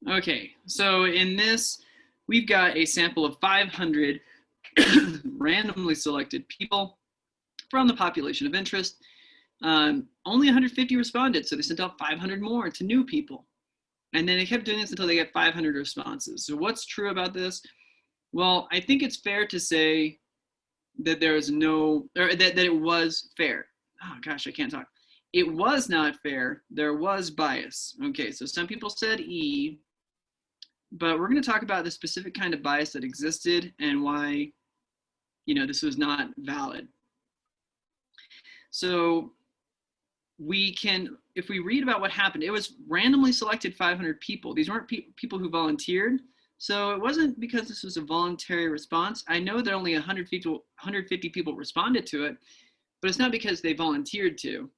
Okay, so in this, we've got a sample of 500 randomly selected people from the population of interest. Only 150 responded, so they sent out 500 more to new people. And then they kept doing this until they get 500 responses. So what's true about this? Well, I think it's fair to say that there is no, or that it was fair. Oh gosh, I can't talk. It was not fair. There was bias. Okay, so some people said E, but we're going to talk about the specific kind of bias that existed and why, this was not valid. So we can, if we read about what happened, it was randomly selected 500 people. These weren't people who volunteered. So it wasn't because this was a voluntary response. I know that only 150 people responded to it, but it's not because they volunteered to.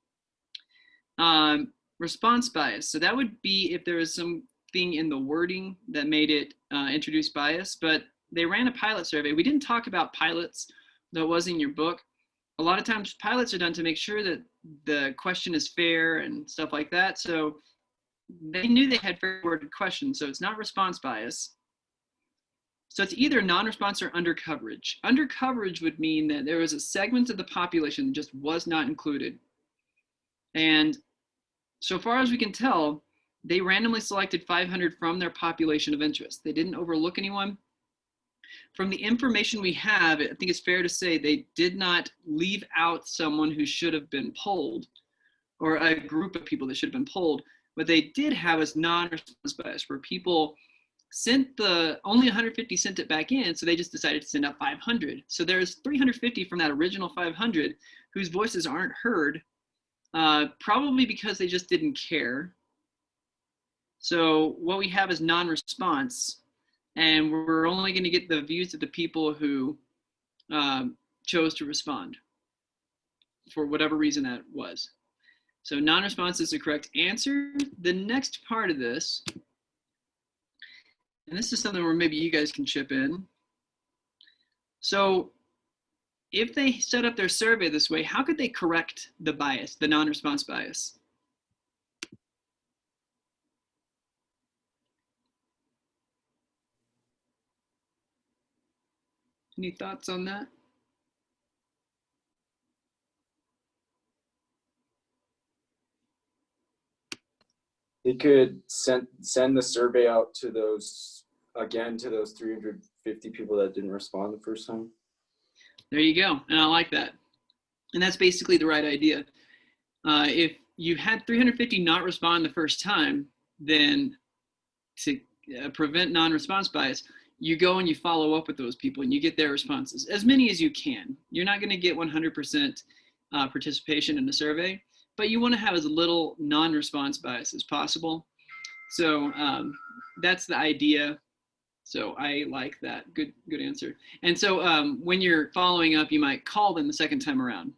Response bias. So that would be if there was something in the wording that made it introduce bias, but they ran a pilot survey. We didn't talk about pilots, though it was in your book. A lot of times pilots are done to make sure that the question is fair and stuff like that. So they knew they had fair worded questions, so it's not response bias. So it's either non-response or undercoverage. Undercoverage would mean that there was a segment of the population that just was not included. And so far as we can tell, they randomly selected 500 from their population of interest. They didn't overlook anyone. From the information we have, I think it's fair to say they did not leave out someone who should have been polled, or a group of people that should have been polled. What they did have is non-response bias, where people only 150 sent it back in, so they just decided to send out 500. So there's 350 from that original 500 whose voices aren't heard, probably because they just didn't care. So what we have is non-response, and we're only going to get the views of the people who chose to respond for whatever reason that was. So non-response is the correct answer. The next part of this, and this is something where maybe you guys can chip in. So if they set up their survey this way, how could they correct the bias, the non-response bias? Any thoughts on that? They could send the survey out to those 350 people that didn't respond the first time. There you go, and I like that. And that's basically the right idea. If you had 350 not respond the first time, then to prevent non-response bias, you go and you follow up with those people and you get their responses, as many as you can. You're not going to get 100% participation in the survey, but you want to have as little non-response bias as possible. So that's the idea. So I like that. Good answer. And so when you're following up, you might call them the second time around.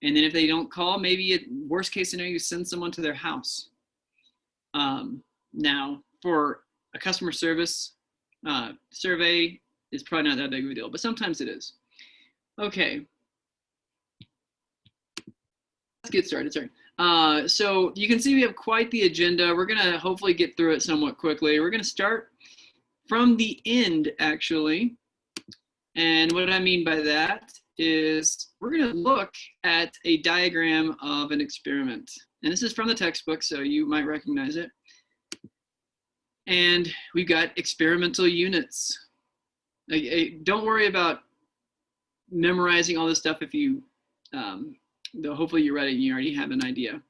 And then if they don't call, maybe worst case scenario, you send someone to their house. Now, for a customer service survey, it's probably not that big of a deal, but sometimes it is. Okay. Let's get started. Sorry. So you can see we have quite the agenda. We're going to hopefully get through it somewhat quickly. We're going to start from the end, actually. And what I mean by that is we're going to look at a diagram of an experiment. And this is from the textbook, so you might recognize it. And we've got experimental units. Don't worry about memorizing all this stuff if you, though hopefully you read it and you already have an idea.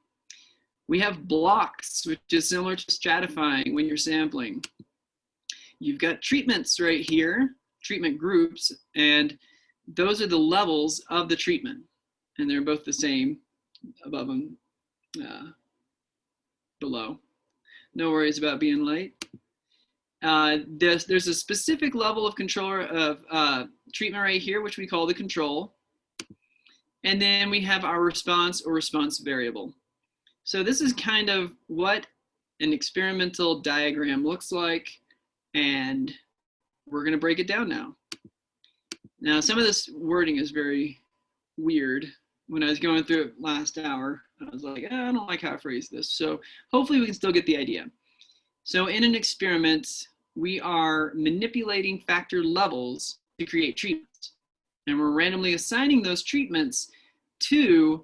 We have blocks, which is similar to stratifying when you're sampling. You've got treatments right here, treatment groups, and those are the levels of the treatment. And they're both the same above and below. No worries about being late. There's a specific level of control of treatment right here, which we call the control. And then we have our response or response variable. So this is kind of what an experimental diagram looks like. And we're going to break it down now. Now, some of this wording is very weird. When I was going through it last hour, I was like, I don't like how I phrase this. So hopefully we can still get the idea. So in an experiment, we are manipulating factor levels to create treatments. And we're randomly assigning those treatments to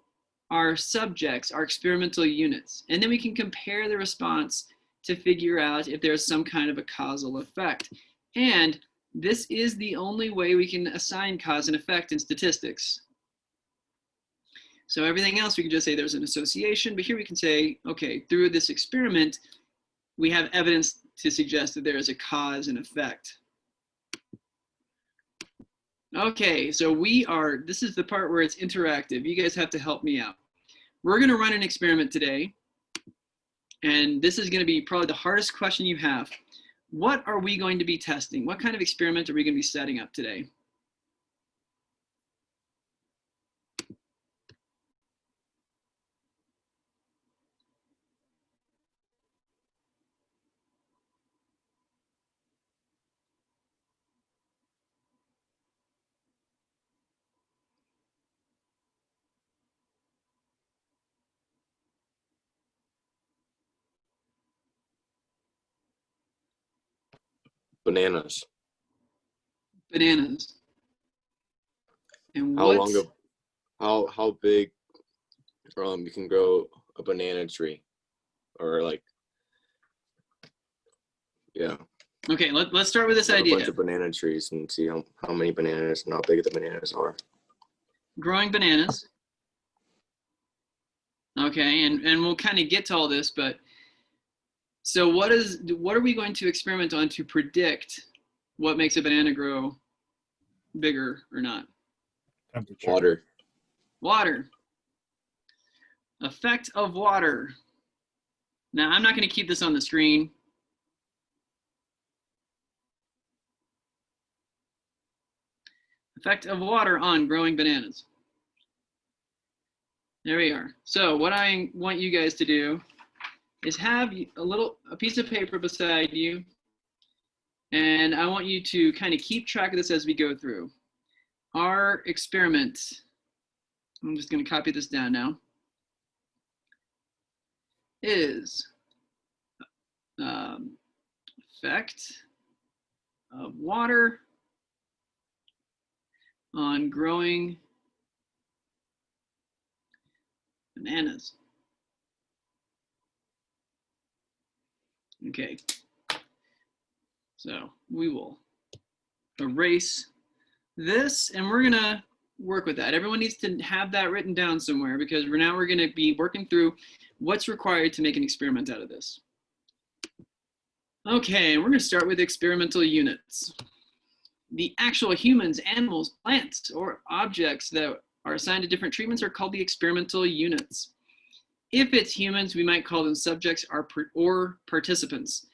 our subjects, our experimental units. And then we can compare the response to figure out if there's some kind of a causal effect. And this is the only way we can assign cause and effect in statistics. So everything else, we can just say there's an association, but here we can say, okay, through this experiment, we have evidence to suggest that there is a cause and effect. Okay, so this is the part where it's interactive. You guys have to help me out. We're gonna run an experiment today, and this is gonna be probably the hardest question you have. What are we going to be testing? What kind of experiment are we gonna be setting up today? Bananas. Bananas. And how big you can grow a banana tree, or like, yeah. Okay, let's start with this Have idea. a bunch of banana trees and see how many bananas and how big the bananas are. Growing bananas. Okay, and we'll kind of get to all this, but so what are we going to experiment on to predict what makes a banana grow bigger or not? Temperature. Water. Water. Effect of water. Now, I'm not going to keep this on the screen. Effect of water on growing bananas. There we are. So what I want you guys to do is have a piece of paper beside you, and I want you to kind of keep track of this as we go through. Our experiment, I'm just going to copy this down now, is effect of water on growing bananas. Okay, so we will erase this, and we're gonna work with that. Everyone needs to have that written down somewhere, because we're gonna be working through what's required to make an experiment out of this. Okay, we're gonna start with experimental units. The actual humans, animals, plants, or objects that are assigned to different treatments are called the experimental units. If it's humans, we might call them subjects or participants.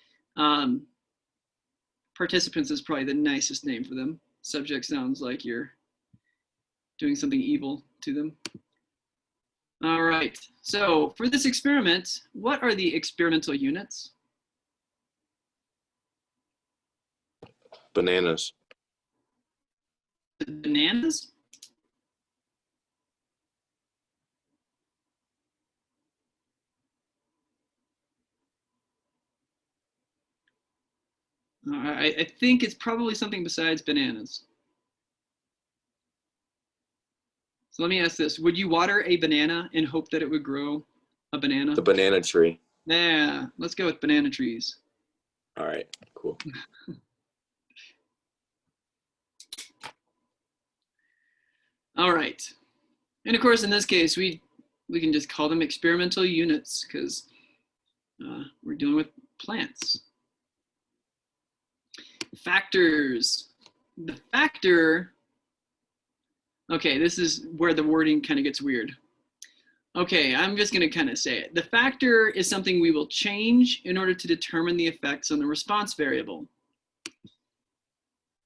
Participants is probably the nicest name for them. Subject sounds like you're doing something evil to them. All right, so for this experiment, what are the experimental units? Bananas. Bananas? I think it's probably something besides bananas. So let me ask this. Would you water a banana and hope that it would grow a banana? The banana tree. Yeah, let's go with banana trees. All right, cool. All right. And of course, in this case, we can just call them experimental units, because we're dealing with plants. Factors. The factor, okay, this is where the wording kind of gets weird. Okay, I'm just going to kind of say it. The factor is something we will change in order to determine the effects on the response variable.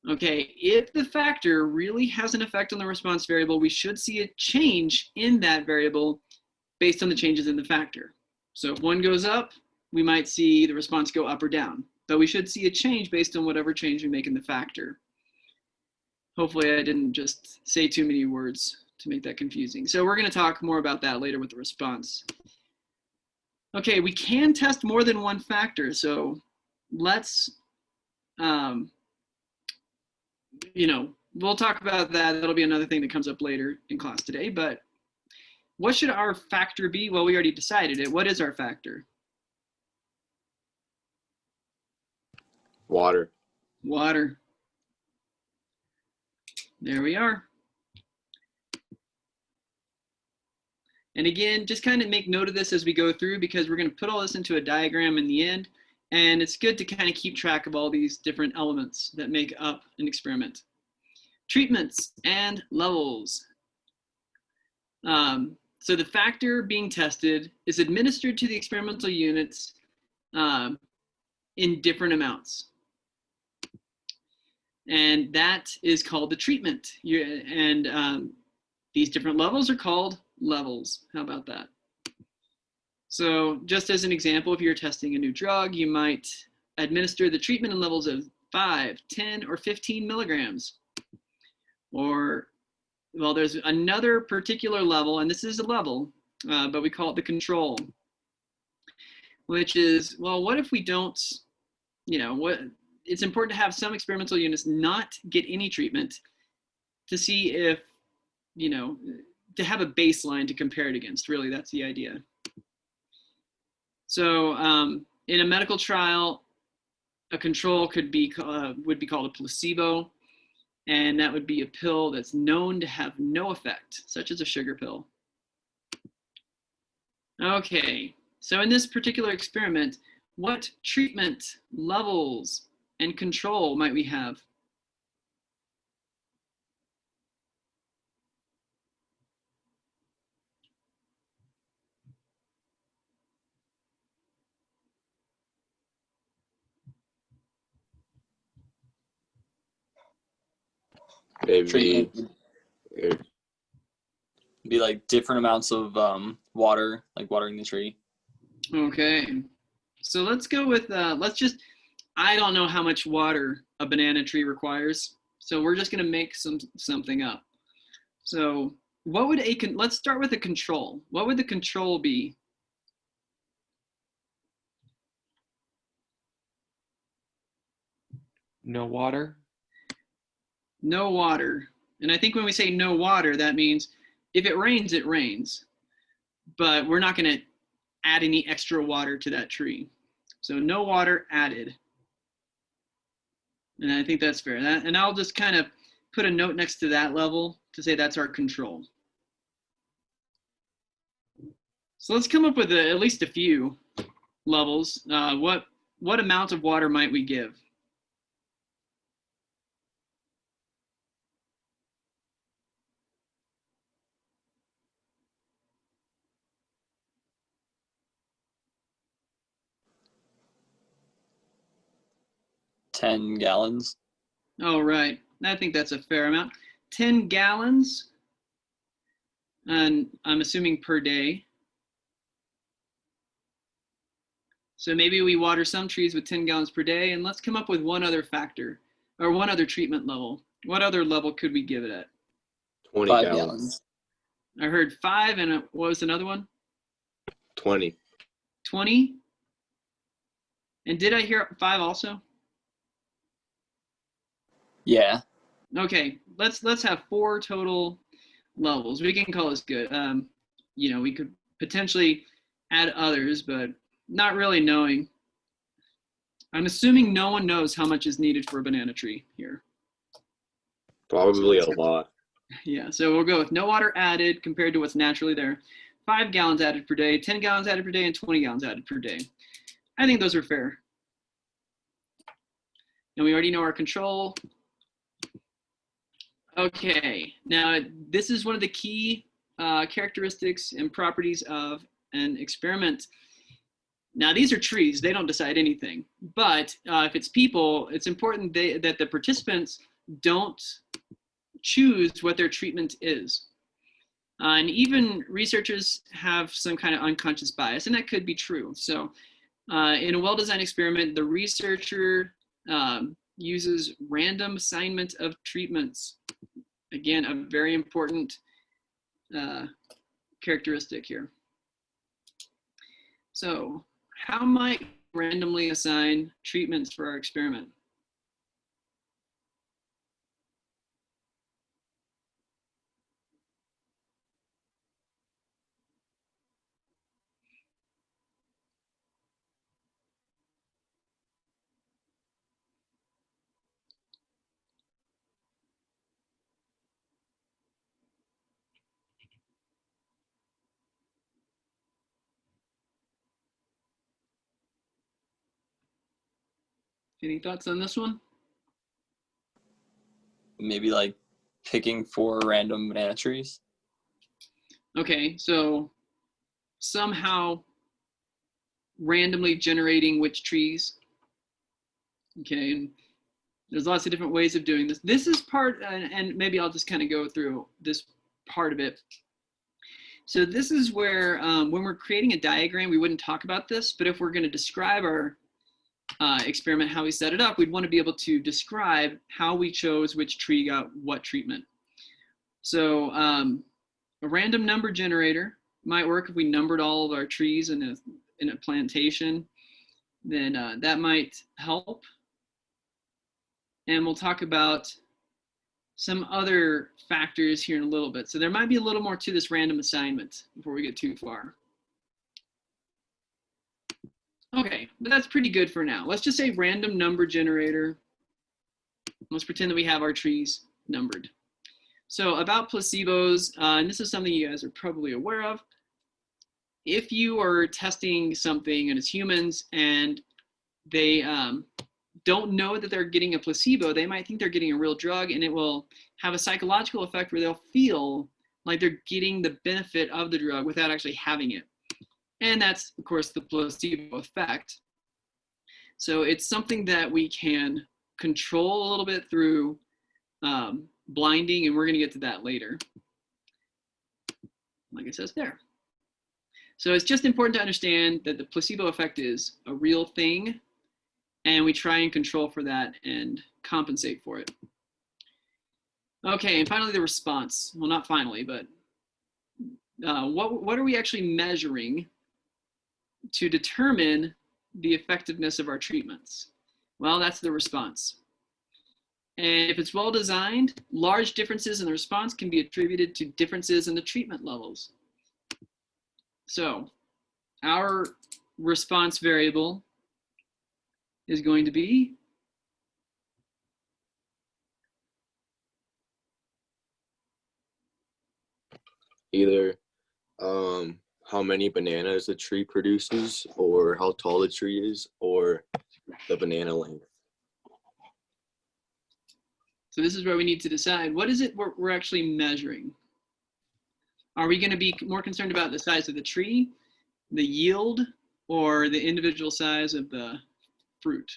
Okay, if the factor really has an effect on the response variable, we should see a change in that variable based on the changes in the factor. So if one goes up, we might see the response go up or down, but we should see a change based on whatever change we make in the factor. Hopefully I didn't just say too many words to make that confusing. So we're going to talk more about that later with the response. Okay, we can test more than one factor. So let's, we'll talk about that. That'll be another thing that comes up later in class today. But what should our factor be? Well, we already decided it. What is our factor? Water. Water. There we are. And again, just kind of make note of this as we go through, because we're going to put all this into a diagram in the end. And it's good to kind of keep track of all these different elements that make up an experiment. Treatments and levels. So the factor being tested is administered to the experimental units in different amounts. And that is called the treatment. These different levels are called levels. How about that? So just as an example, if you're testing a new drug, you might administer the treatment in levels of 5, 10, or 15 milligrams. Or, well, there's another particular level, and this is a level, but we call it the control, which is, well, what if we don't, it's important to have some experimental units not get any treatment to see if, to have a baseline to compare it against. Really, that's the idea. So in a medical trial, a control would be called a placebo, and that would be a pill that's known to have no effect, such as a sugar pill. Okay, so in this particular experiment, what treatment levels and control might we have? It'd be like different amounts of water, like watering the tree. Okay, so let's go with, I don't know how much water a banana tree requires, so we're just gonna make something up. So what would let's start with a control. What would the control be? No water. No water. And I think when we say no water, that means if it rains, it rains. But we're not going to add any extra water to that tree. So no water added. And I think that's fair. And I'll just kind of put a note next to that level to say that's our control. So let's come up with at least a few levels. What amount of water might we give? $10 gallons. Oh, right. I think that's a fair amount. 10 gallons, and I'm assuming per day. So maybe we water some trees with 10 gallons per day, and let's come up with one other factor, or one other treatment level. What other level could we give it at? 20 5 gallons. gallons. I heard 5, and what was another one? 20. 20? And did I hear 5 also? Yeah. Okay, let's have 4 total levels. We can call this good. We could potentially add others, but not really knowing. I'm assuming no one knows how much is needed for a banana tree here. Probably a lot. Yeah, so we'll go with no water added compared to what's naturally there. 5 gallons added per day, 10 gallons added per day, and 20 gallons added per day. I think those are fair. And we already know our control. Okay, now this is one of the key characteristics and properties of an experiment. Now these are trees, they don't decide anything. But if it's people, it's important that the participants don't choose what their treatment is. And even researchers have some kind of unconscious bias, and that could be true. So in a well-designed experiment, the researcher uses random assignment of treatments. Again, a very important characteristic here. So how might randomly assign treatments for our experiment. Any thoughts on this one? Maybe like picking 4 random banana trees. Okay, so somehow randomly generating which trees. Okay, and there's lots of different ways of doing this. This is part, and maybe I'll just kind of go through this part of it. So this is where, when we're creating a diagram, we wouldn't talk about this, but if we're going to describe our experiment, how we set it up, we'd want to be able to describe how we chose which tree got what treatment. So a random number generator might work if we numbered all of our trees in a plantation. Then that might help. And we'll talk about some other factors here in a little bit. So there might be a little more to this random assignment before we get too far. Okay, but that's pretty good for now. Let's just say random number generator. Let's pretend that we have our trees numbered. So about placebos, and this is something you guys are probably aware of. If you are testing something and it's humans and they don't know that they're getting a placebo, they might think they're getting a real drug, and it will have a psychological effect where they'll feel like they're getting the benefit of the drug without actually having it. And that's, of course, the placebo effect. So it's something that we can control a little bit through blinding, and we're going to get to that later, like it says there. So it's just important to understand that the placebo effect is a real thing, and we try and control for that and compensate for it. Okay, and finally the response. Well, not finally, but what are we actually measuring to determine the effectiveness of our treatments? Well, that's the response. And if it's well designed, large differences in the response can be attributed to differences in the treatment levels. So our response variable is going to be Either how many bananas the tree produces, or how tall the tree is, or the banana length. So this is where we need to decide, what is it we're actually measuring? Are we going to be more concerned about the size of the tree, the yield, or the individual size of the fruit?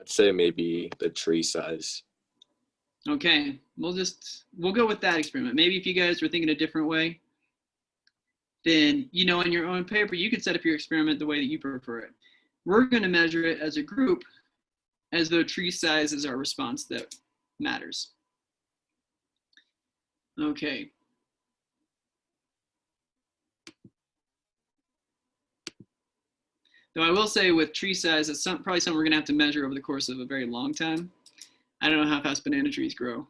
I'd say maybe the tree size. Okay, we'll go with that experiment. Maybe if you guys were thinking a different way, then, you know, in your own paper, you could set up your experiment the way that you prefer it. We're going to measure it as a group, as though tree size is our response that matters. Okay. Though I will say with tree size, it's probably something we're going to have to measure over the course of a very long time. I don't know how fast banana trees grow.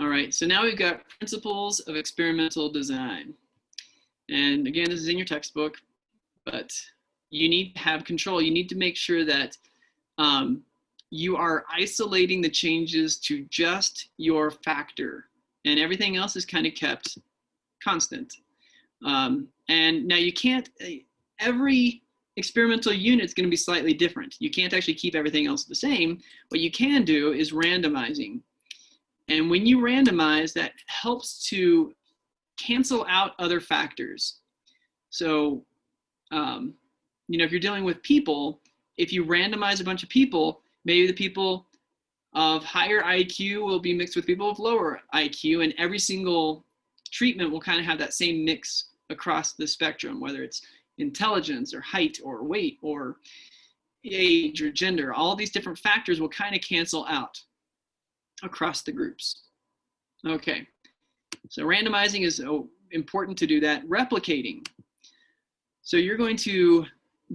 All right, so now we've got principles of experimental design. And again, this is in your textbook, but you need to have control. You need to make sure that you are isolating the changes to just your factor, and everything else is kind of kept constant. And now you can't, every experimental unit is going to be slightly different. You can't actually keep everything else the same. What you can do is randomizing. And when you randomize, that helps to cancel out other factors. So, you know, if you're dealing with people, if you randomize a bunch of people, maybe the people of higher IQ will be mixed with people of lower IQ, and every single treatment will kind of have that same mix across the spectrum, whether it's intelligence or height or weight or age or gender. All these different factors will kind of cancel out across the groups. Okay, so randomizing important to do that. Replicating. So you're going to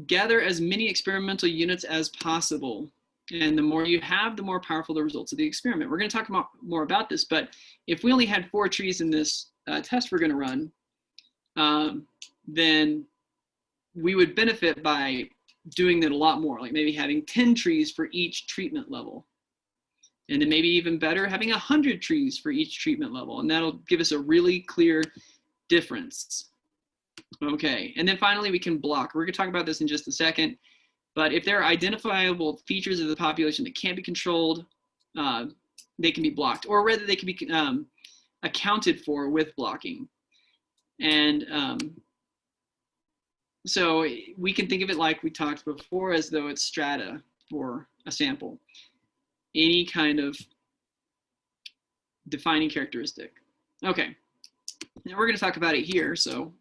gather as many experimental units as possible. And the more you have, the more powerful the results of the experiment. We're going to talk more about this, but if we only had 4 trees in this test we're going to run, then we would benefit by doing that a lot more, like maybe having 10 trees for each treatment level. And then maybe even better, having 100 trees for each treatment level. And that'll give us a really clear difference. Okay, and then finally we can block. We're going to talk about this in just a second. But if there are identifiable features of the population that can't be controlled, they can be blocked, or rather they can be accounted for with blocking. And so we can think of it like we talked before, as though it's strata for a sample. Any kind of defining characteristic. Okay, now we're going to talk about it here. So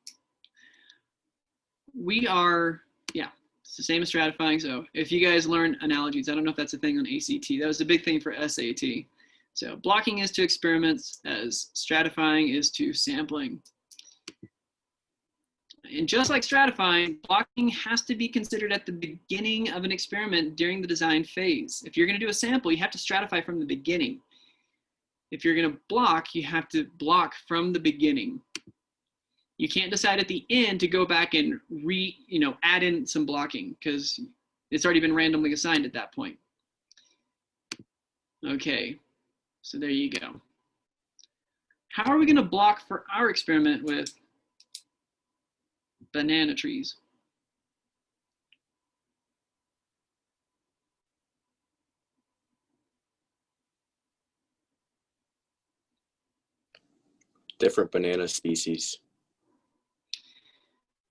we are, yeah, it's the same as stratifying. So if you guys learn analogies, I don't know if that's a thing on ACT. That was a big thing for SAT. So blocking is to experiments as stratifying is to sampling. And just like stratifying, blocking has to be considered at the beginning of an experiment during the design phase. If you're going to do a sample, you have to stratify from the beginning. If you're going to block, you have to block from the beginning. You can't decide at the end to go back and add in some blocking, because it's already been randomly assigned at that point. Okay, so there you go. How are we going to block for our experiment with banana trees? Different banana species.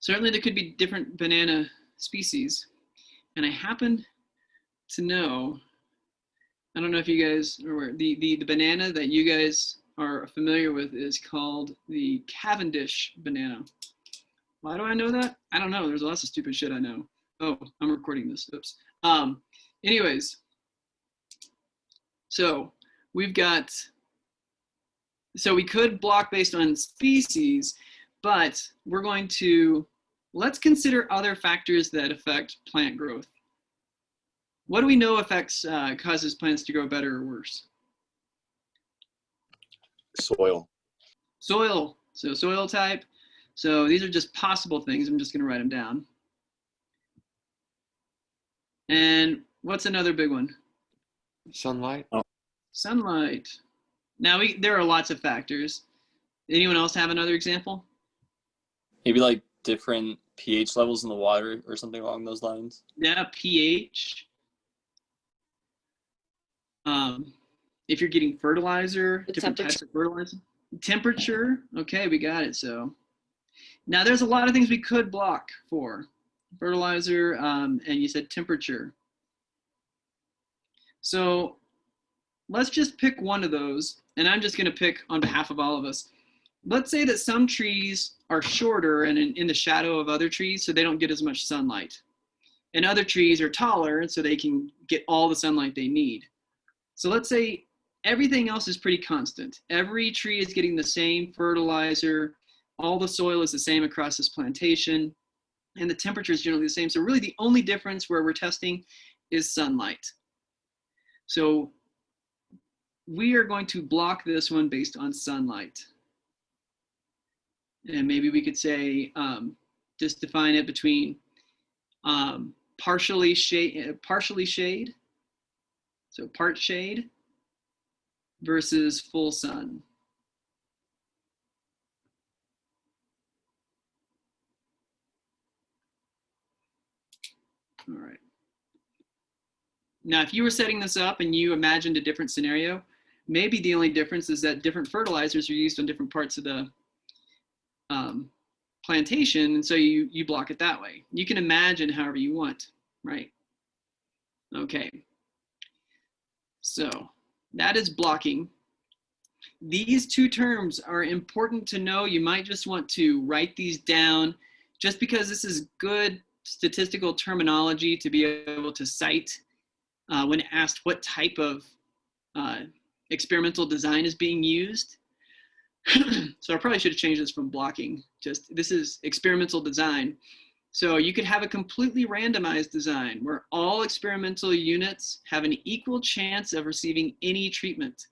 Certainly there could be different banana species. And I happen to know, I don't know if you guys are aware, the banana that you guys are familiar with is called the Cavendish banana. Why do I know that? I don't know. There's lots of stupid shit I know. Oh, I'm recording this. Oops. Anyways, so we've got, so we could block based on species, but we're going to, let's consider other factors that affect plant growth. What do we know causes plants to grow better or worse? Soil. Soil. So soil type. So these are just possible things. I'm just going to write them down. And what's another big one? Sunlight. Sunlight. Now there are lots of factors. Anyone else have another example? Maybe like different pH levels in the water or something along those lines. Yeah, pH. If you're getting fertilizer, different types of fertilizer. Temperature. Okay, we got it. So now there's a lot of things we could block for. Fertilizer, and you said temperature. So let's just pick one of those, and I'm just going to pick on behalf of all of us. Let's say that some trees are shorter and in the shadow of other trees, so they don't get as much sunlight. And other trees are taller, and so they can get all the sunlight they need. So let's say everything else is pretty constant. Every tree is getting the same fertilizer. All the soil is the same across this plantation, and the temperature is generally the same. So really the only difference where we're testing is sunlight. So we are going to block this one based on sunlight. And maybe we could say, just define it between partially shade, so part shade versus full sun. All right. Now, if you were setting this up and you imagined a different scenario, maybe the only difference is that different fertilizers are used on different parts of the plantation, and so you block it that way. You can imagine however you want, right? Okay. So that is blocking. These two terms are important to know. You might just want to write these down just because this is good statistical terminology to be able to cite when asked what type of experimental design is being used. So I probably should have changed this from blocking. Just this is experimental design. So you could have a completely randomized design where all experimental units have an equal chance of receiving any treatment.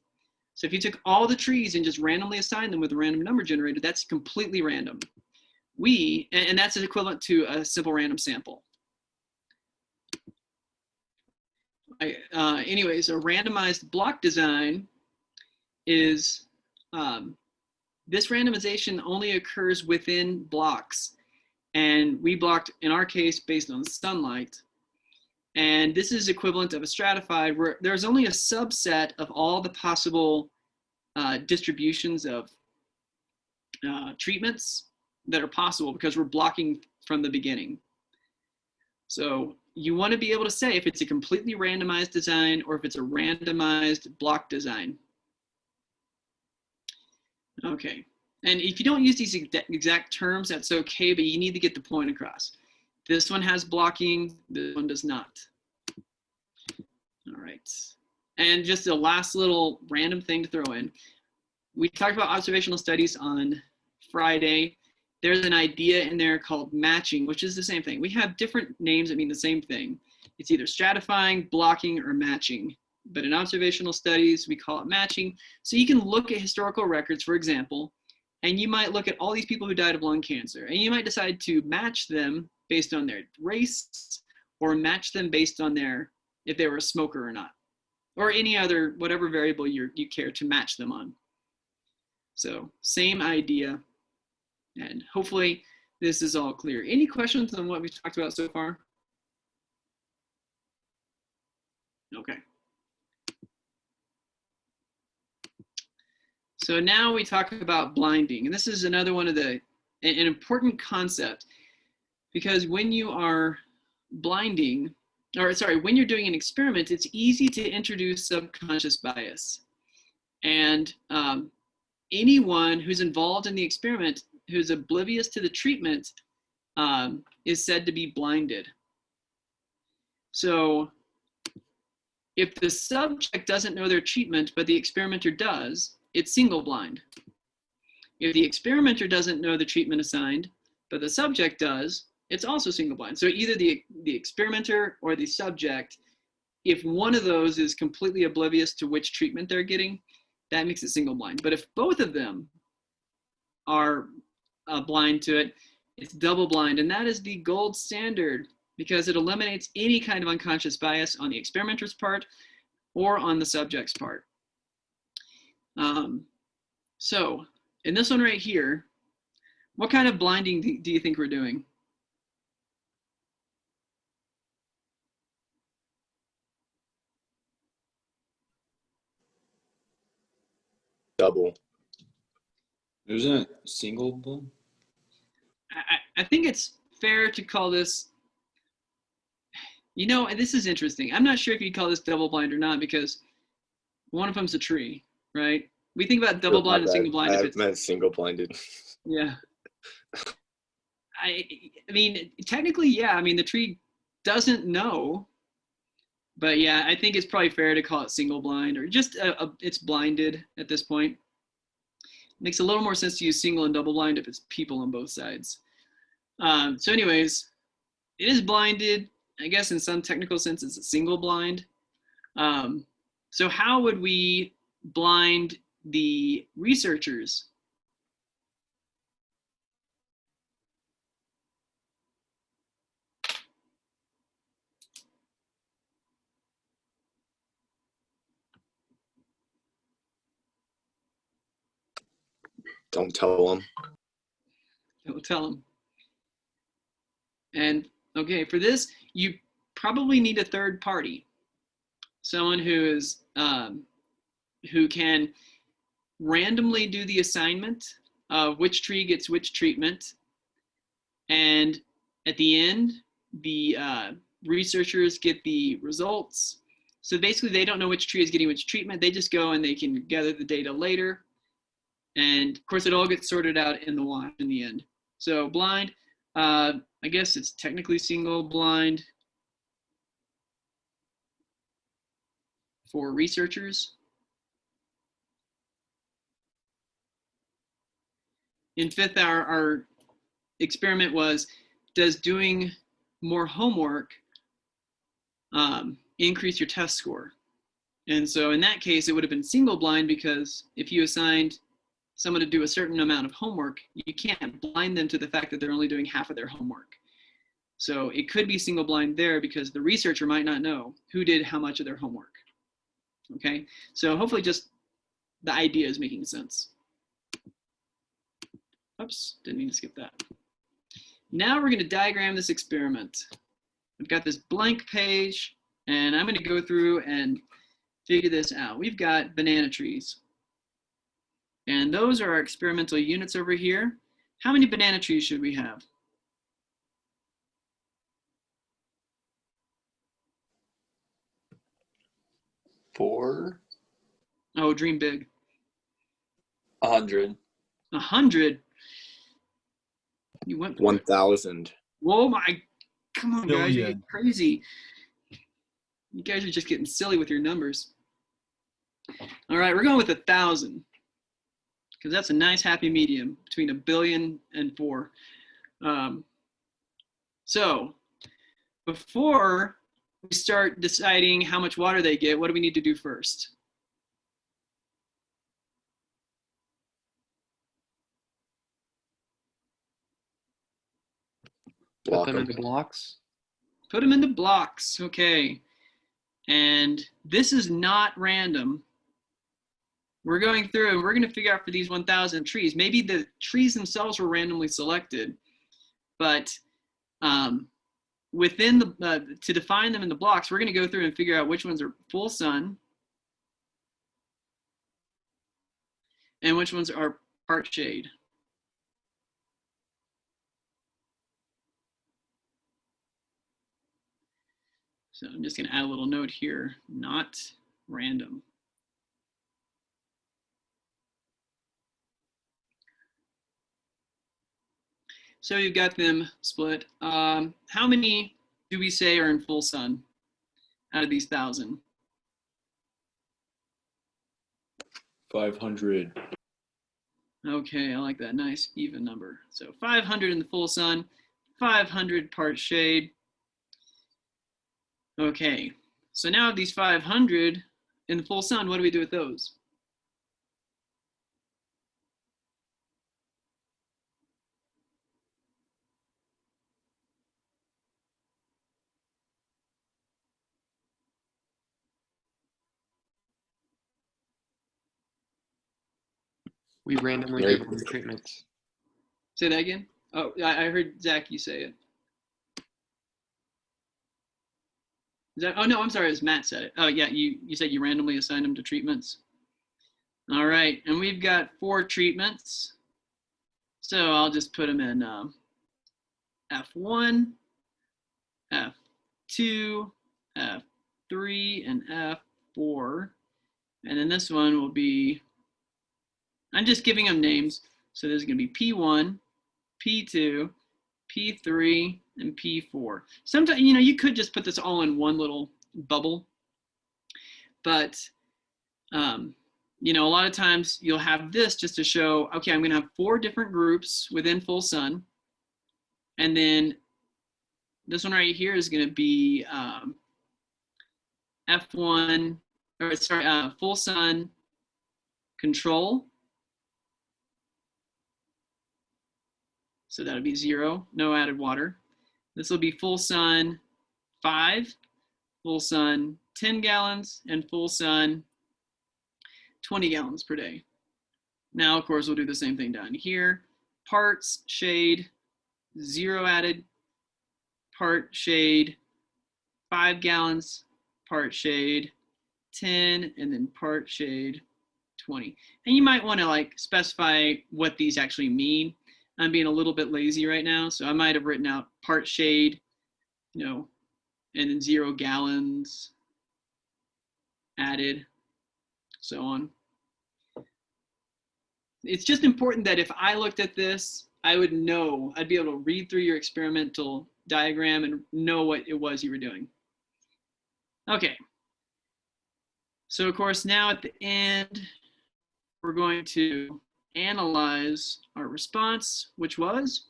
So if you took all the trees and just randomly assigned them with a random number generator, that's completely random. And that's equivalent to a simple random sample. Anyways, a randomized block design is, this randomization only occurs within blocks. And we blocked, in our case, based on sunlight. And this is equivalent of a stratified, where there's only a subset of all the possible distributions of treatments that are possible because we're blocking from the beginning. So you want to be able to say if it's a completely randomized design or if it's a randomized block design. Okay. And if you don't use these exact terms, that's okay, but you need to get the point across. This one has blocking, this one does not. All right. And just a last little random thing to throw in. We talked about observational studies on Friday. There's an idea in there called matching, which is the same thing. We have different names that mean the same thing. It's either stratifying, blocking, or matching. But in observational studies, we call it matching. So you can look at historical records, for example, and you might look at all these people who died of lung cancer, and you might decide to match them based on their race or match them based on if they were a smoker or not, or any other, whatever variable you care to match them on. So same idea, and hopefully this is all clear. Any questions on what we've talked about so far? Okay. So now we talk about blinding, and this is another one of an important concept, because when you are blinding, when you're doing an experiment, it's easy to introduce subconscious bias. And anyone who's involved in the experiment who's oblivious to the treatment is said to be blinded. So if the subject doesn't know their treatment, but the experimenter does, it's single blind. If the experimenter doesn't know the treatment assigned, but the subject does, it's also single blind. So either the experimenter or the subject, if one of those is completely oblivious to which treatment they're getting, that makes it single blind. But if both of them are blind to it, it's double blind. And that is the gold standard because it eliminates any kind of unconscious bias on the experimenter's part or on the subject's part. So in this one right here, what kind of blinding do you think we're doing? Double. Isn't it single blind? I think it's fair to call this, this is interesting. I'm not sure if you'd call this double blind or not because one of them's a tree, right? We think about double blind and single blind. I meant single blinded. Yeah. I mean, technically, yeah. I mean, the tree doesn't know, but yeah, I think it's probably fair to call it single blind or just it's blinded at this point. Makes a little more sense to use single and double blind if it's people on both sides. So anyways, it is blinded. I guess in some technical sense, it's a single blind. So how would we blind the researchers? Don't tell them. Don't tell them. And okay, for this, you probably need a third party, someone who is who can randomly do the assignment of which tree gets which treatment, and at the end, the researchers get the results. So basically, they don't know which tree is getting which treatment. They just go and they can gather the data later. And of course, it all gets sorted out in the wash in the end. So blind, I guess it's technically single blind for researchers. In fifth, our experiment was, does doing more homework increase your test score? And so in that case, it would have been single blind, because if you assigned someone to do a certain amount of homework, you can't blind them to the fact that they're only doing half of their homework. So it could be single blind there, because the researcher might not know who did how much of their homework. Okay, so hopefully just the idea is making sense. Oops, didn't mean to skip that. Now we're going to diagram this experiment. I've got this blank page, and I'm going to go through and figure this out. We've got banana trees, and those are our experimental units over here. How many banana trees should we have? Four. Oh, dream big. 100. 100. You went for it. 1,000. Whoa, my, come on, guys, you're Billion. getting crazy. You guys are just getting silly with your numbers. All right, we're going with 1,000, because that's a nice happy medium between 1 billion and 4. So before we start deciding how much water they get, what do we need to do first? Put Block them 'em. into blocks. Put them into blocks, okay. And this is not random. We're going through and we're going to figure out for these 1,000 trees. Maybe the trees themselves were randomly selected, but within the, to define them in the blocks, we're going to go through and figure out which ones are full sun and which ones are part shade. So I'm just going to add a little note here, not random. So you've got them split. How many do we say are in full sun out of these 1,000? 500. Okay, I like that, nice even number. So 500 in the full sun, 500 part shade. Okay, so now these 500 in the full sun, what do we do with those? We randomly Very give them treatments. Say that again? Oh, I heard Zach, you say it. Oh no, I'm sorry, it was Matt said it. Oh yeah, you said you randomly assigned them to treatments. All right, and we've got 4 treatments. So I'll just put them in F1, F2, F3, and F4. And then this one will be, I'm just giving them names. So there's gonna be P1, P2, P3, and P4. Sometimes, you know, you could just put this all in one little bubble, but you know, a lot of times you'll have this just to show, okay, I'm gonna have 4 different groups within full sun. And then this one right here is gonna be F1, or sorry, full sun control. So that'll be 0, no added water. This will be full sun 5, full sun 10 gallons, and full sun 20 gallons per day. Now, of course, we'll do the same thing down here. Parts shade, 0 added, part shade 5 gallons, part shade 10, and then part shade 20. And you might want to like specify what these actually mean. I'm being a little bit lazy right now, so I might have written out part shade, you know, and then 0 gallons added, so on. It's just important that if I looked at this, I would know, I'd be able to read through your experimental diagram and know what it was you were doing. Okay. So of course, now at the end, we're going to analyze our response, which was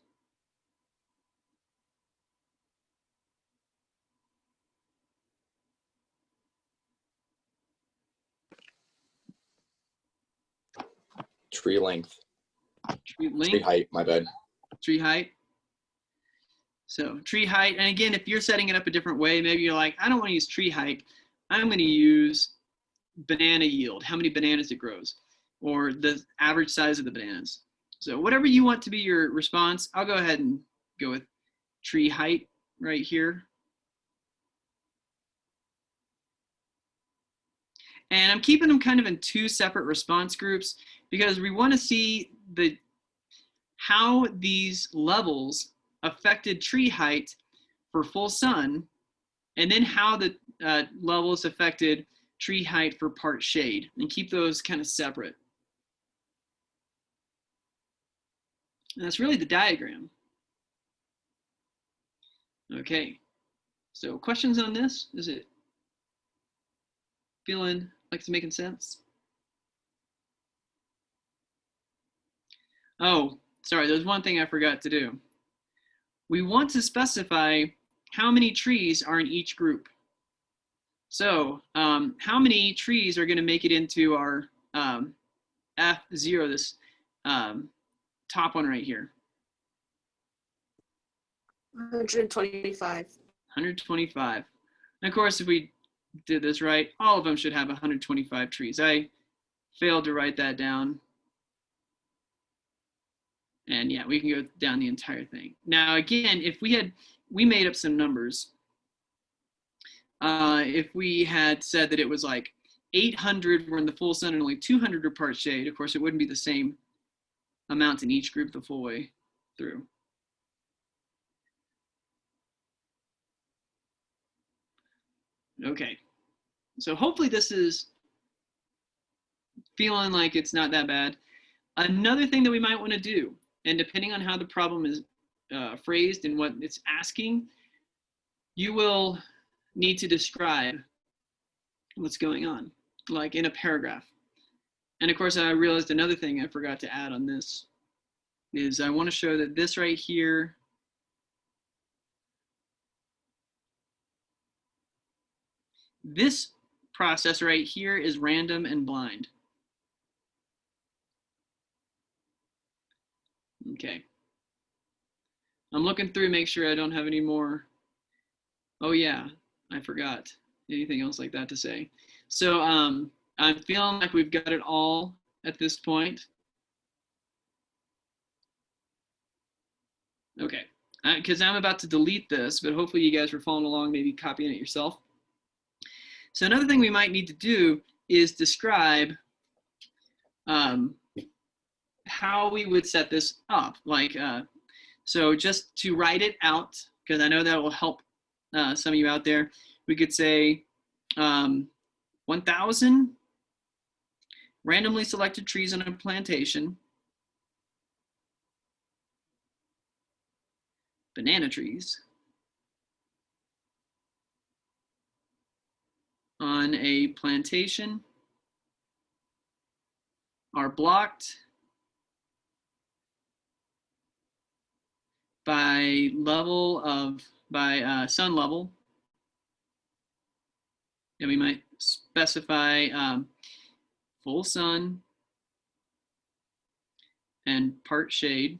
Tree length. tree Tree length, height, my bad. tree height. So tree height, and again, if you're setting it up a different way, maybe you're like, I don't want to use tree height. I'm going to use banana yield, how many bananas it grows, or the average size of the bananas. So whatever you want to be your response, I'll go ahead and go with tree height right here. And I'm keeping them kind of in two separate response groups because we want to see how these levels affected tree height for full sun, and then how the levels affected tree height for part shade, and keep those kind of separate. And that's really the diagram. Okay, so questions on this? Is it feeling like it's making sense? Oh, sorry, there's one thing I forgot to do. We want to specify how many trees are in each group. So how many trees are going to make it into our F0, this top one right here? 125. 125. And of course, if we did this right, all of them should have 125 trees. I failed to write that down. And yeah, we can go down the entire thing. Now, again, if we made up some numbers. If we had said that it was like 800 were in the full sun and only 200 were part shade, of course, it wouldn't be the same amount in each group the full way through. Okay, so hopefully this is feeling like it's not that bad. Another thing that we might want to do, and depending on how the problem is phrased and what it's asking, you will need to describe what's going on, like in a paragraph. And of course, I realized another thing I forgot to add on this is I want to show that this right here this process right here is random and blind. Okay. I'm looking through, make sure I don't have any more. Oh yeah, I forgot anything else like that to say. So I'm feeling like we've got it all at this point. Okay, because I'm about to delete this, but hopefully you guys were following along, maybe copying it yourself. So another thing we might need to do is describe how we would set this up. Like, so just to write it out, because I know that will help some of you out there, we could say 1,000 randomly selected trees on a plantation, banana trees, on a plantation are blocked by sun level, and we might specify full sun and part shade.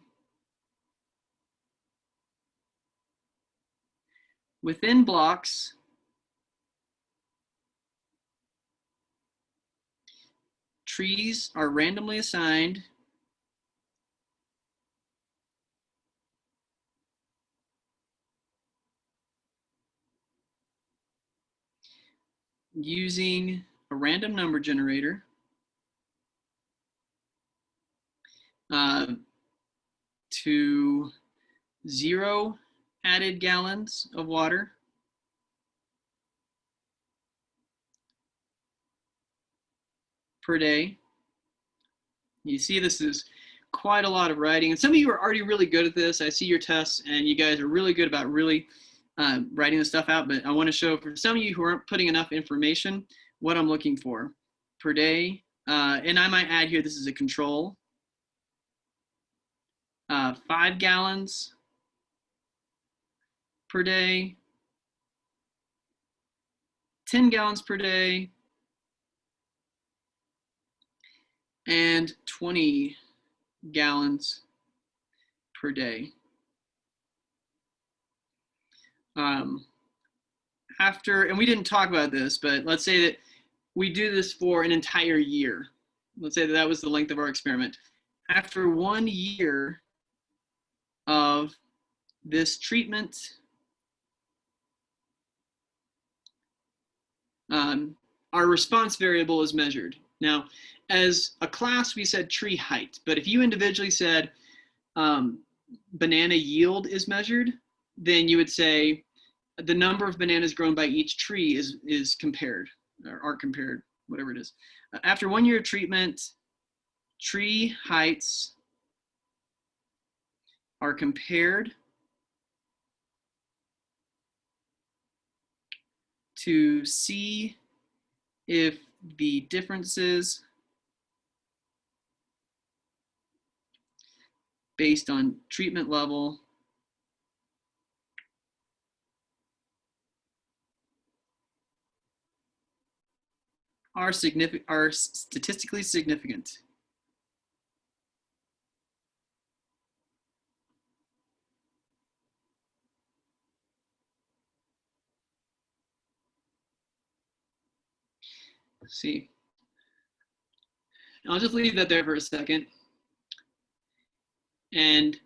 Within blocks, trees are randomly assigned using a random number generator to 0 added gallons of water per day. You see, this is quite a lot of writing, and some of you are already really good at this. I see your tests, and you guys are really good about really writing this stuff out, but I want to show for some of you who aren't putting enough information what I'm looking for per day. And I might add here, this is a control. 5 gallons per day, 10 gallons per day, and 20 gallons per day. And we didn't talk about this, but let's say that we do this for an entire year. Let's say that that was the length of our experiment. After 1 year of this treatment, our response variable is measured. Now, as a class, we said tree height, but if you individually said banana yield is measured, then you would say the number of bananas grown by each tree is compared, or are compared, whatever it is. After 1 year of treatment, tree heights are compared to see if the differences based on treatment level are statistically significant. Let's see. I'll just leave that there for a second. And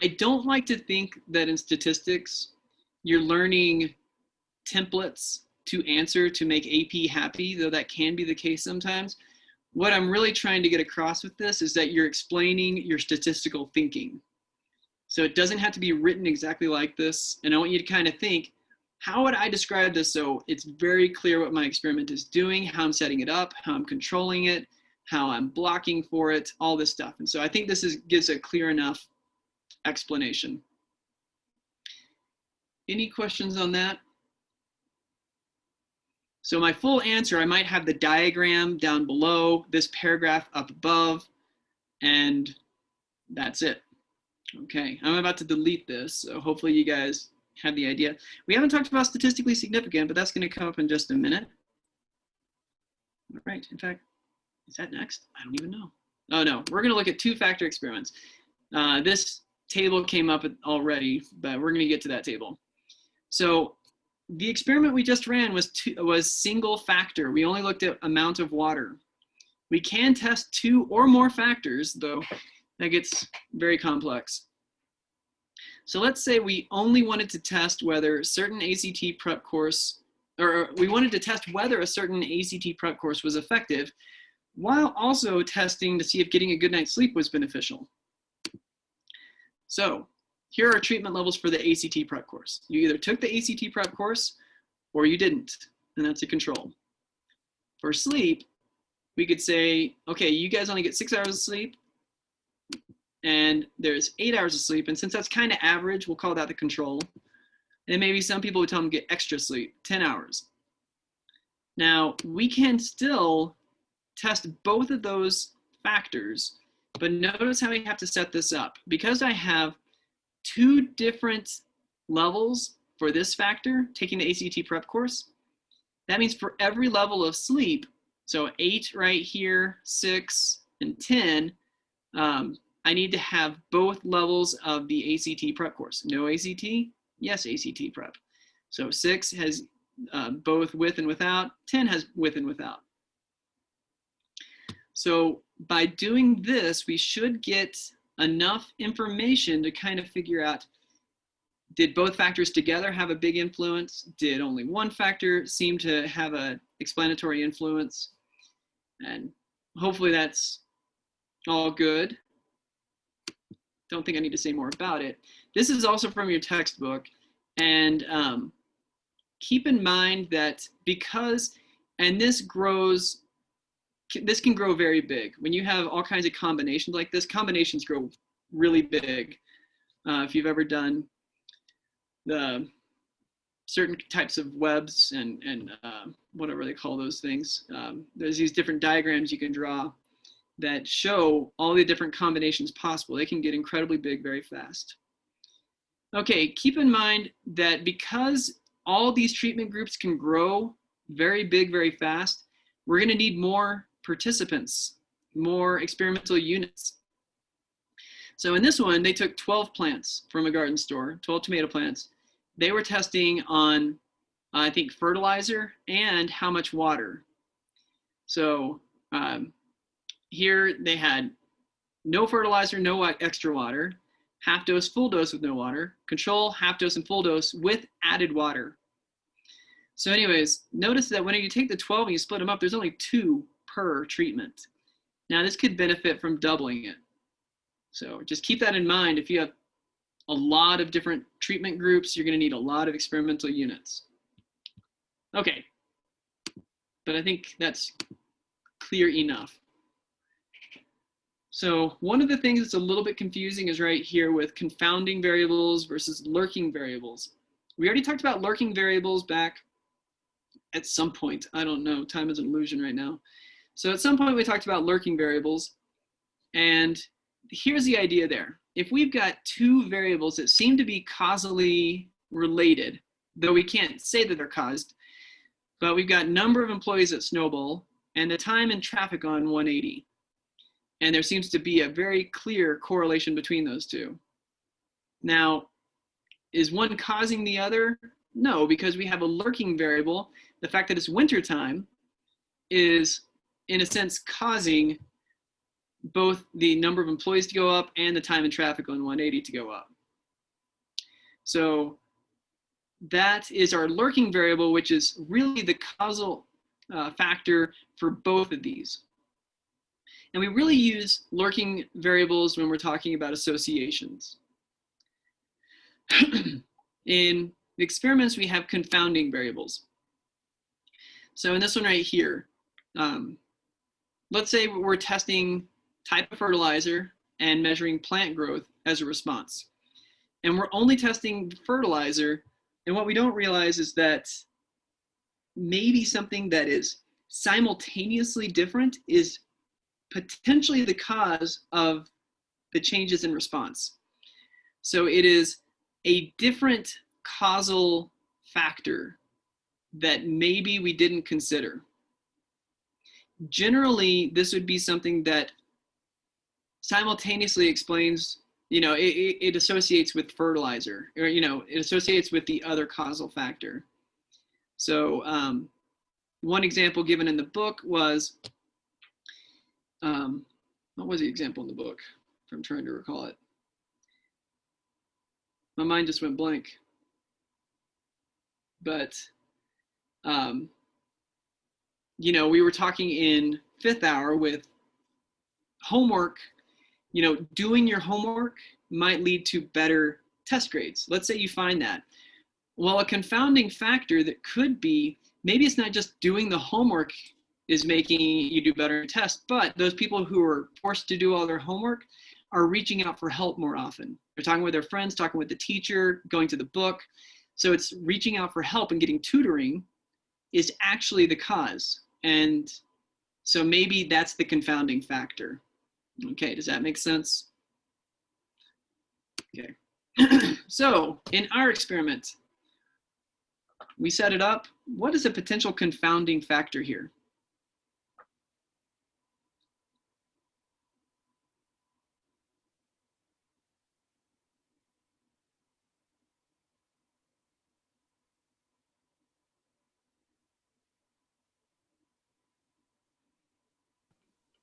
I don't like to think that in statistics, you're learning templates to answer to make AP happy, though that can be the case sometimes. What I'm really trying to get across with this is that you're explaining your statistical thinking. So it doesn't have to be written exactly like this. And I want you to kind of think, how would I describe this so it's very clear what my experiment is doing, how I'm setting it up, how I'm controlling it, how I'm blocking for it, all this stuff. And so I think this gives a clear enough explanation. Any questions on that? So my full answer, I might have the diagram down below, this paragraph up above, and that's it. Okay, I'm about to delete this, so hopefully you guys have the idea. We haven't talked about statistically significant, but that's going to come up in just a minute. All right, in fact, is that next? I don't even know. Oh no, we're going to look at two-factor experiments. This table came up already, but we're going to get to that table. So the experiment we just ran was single factor. We only looked at amount of water. We can test 2 or more factors, though that gets very complex. So let's say we only wanted to test whether certain ACT prep course, or we wanted to test whether a certain ACT prep course was effective, while also testing to see if getting a good night's sleep was beneficial. So here are treatment levels for the ACT prep course. You either took the ACT prep course or you didn't, and that's a control. For sleep, we could say, okay, you guys only get 6 hours of sleep, and there's 8 hours of sleep, and since that's kind of average, we'll call that the control. And maybe some people would tell them to get extra sleep, 10 hours. Now, we can still test both of those factors, but notice how we have to set this up. Because I have 2 different levels for this factor, taking the ACT prep course, that means for every level of sleep, so 8 right here, 6, and 10, I need to have both levels of the ACT prep course. No ACT? Yes, ACT prep. So 6 has both with and without, 10 has with and without. So by doing this, we should get enough information to kind of figure out, did both factors together have a big influence? Did only one factor seem to have an explanatory influence? And hopefully that's all good. Don't think I need to say more about it. This is also from your textbook. And keep in mind that because, and this can grow very big. When you have all kinds of combinations like this, combinations grow really big. If you've ever done the certain types of webs and whatever they call those things, there's these different diagrams you can draw. that show all the different combinations possible. They can get incredibly big very fast. Okay, keep in mind that because all these treatment groups can grow very big very fast, we're going to need more participants, more experimental units. So in this one, they took 12 plants from a garden store, 12 tomato plants. They were testing on, I think, fertilizer and how much water. So here they had no fertilizer, no extra water, half dose, full dose with no water, control, half dose and full dose with added water. So anyways, notice that when you take the 12 and you split them up, there's only 2 per treatment. Now this could benefit from doubling it. So just keep that in mind. If you have a lot of different treatment groups, you're going to need a lot of experimental units. Okay, but I think that's clear enough. So one of the things that's a little bit confusing is right here with confounding variables versus lurking variables. We already talked about lurking variables back at some point. I don't know, time is an illusion right now. So at some point we talked about lurking variables, and here's the idea there. If we've got 2 variables that seem to be causally related, though we can't say that they're caused, but we've got number of employees at Snowball and the time in traffic on 180. And there seems to be a very clear correlation between those 2. Now, is one causing the other? No, because we have a lurking variable. The fact that it's wintertime is, in a sense, causing both the number of employees to go up and the time in traffic on 180 to go up. So that is our lurking variable, which is really the causal factor for both of these. And we really use lurking variables when we're talking about associations. In the experiments, we have confounding variables. So in this one right here, let's say we're testing type of fertilizer and measuring plant growth as a response. And we're only testing fertilizer, and what we don't realize is that maybe something that is simultaneously different is potentially the cause of the changes in response. So it is a different causal factor that maybe we didn't consider. Generally, this would be something that simultaneously explains, it associates with fertilizer, or, it associates with the other causal factor. So one example given in the book was, what was the example in the book? I'm trying to recall it. My mind just went blank. But, we were talking in 5th hour with homework. Doing your homework might lead to better test grades. Let's say you find that. Well, a confounding factor that could be, maybe it's not just doing the homework is making you do better in tests, but those people who are forced to do all their homework are reaching out for help more often. They're talking with their friends, talking with the teacher, going to the book. So it's reaching out for help and getting tutoring is actually the cause. And so maybe that's the confounding factor. Okay, does that make sense? Okay. So in our experiment, we set it up. What is a potential confounding factor here?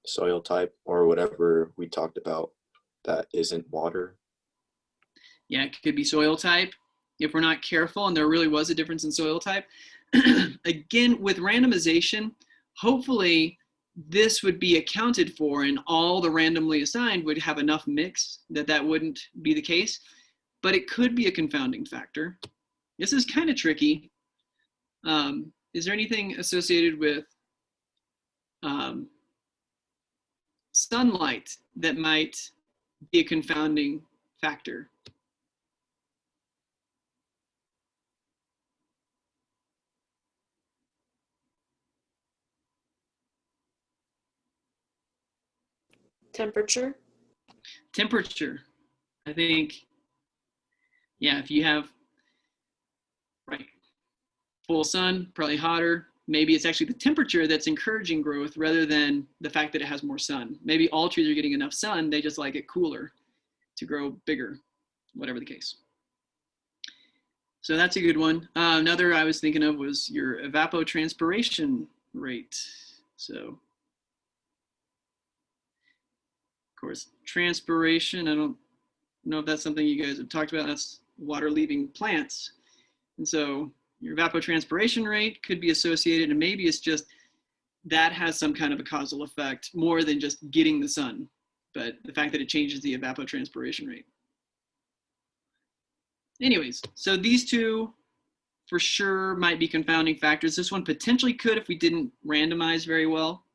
Soil type or whatever we talked about that isn't water. Yeah, it could be soil type if we're not careful and there really was a difference in soil type. Again, with randomization, hopefully this would be accounted for and all the randomly assigned would have enough mix that wouldn't be the case, but it could be a confounding factor. This is kind of tricky. Is there anything associated with sunlight that might be a confounding factor? Temperature. Temperature. I think, yeah, if you have, right, full sun, probably hotter. Maybe it's actually the temperature that's encouraging growth rather than the fact that it has more sun. Maybe all trees are getting enough sun, they just like it cooler to grow bigger, whatever the case. So that's a good one. Another I was thinking of was your evapotranspiration rate. So, of course, transpiration, I don't know if that's something you guys have talked about. That's water leaving plants. And so your evapotranspiration rate could be associated, and maybe it's just that has some kind of a causal effect more than just getting the sun, but the fact that it changes the evapotranspiration rate. Anyways, so these two for sure might be confounding factors. This one potentially could if we didn't randomize very well.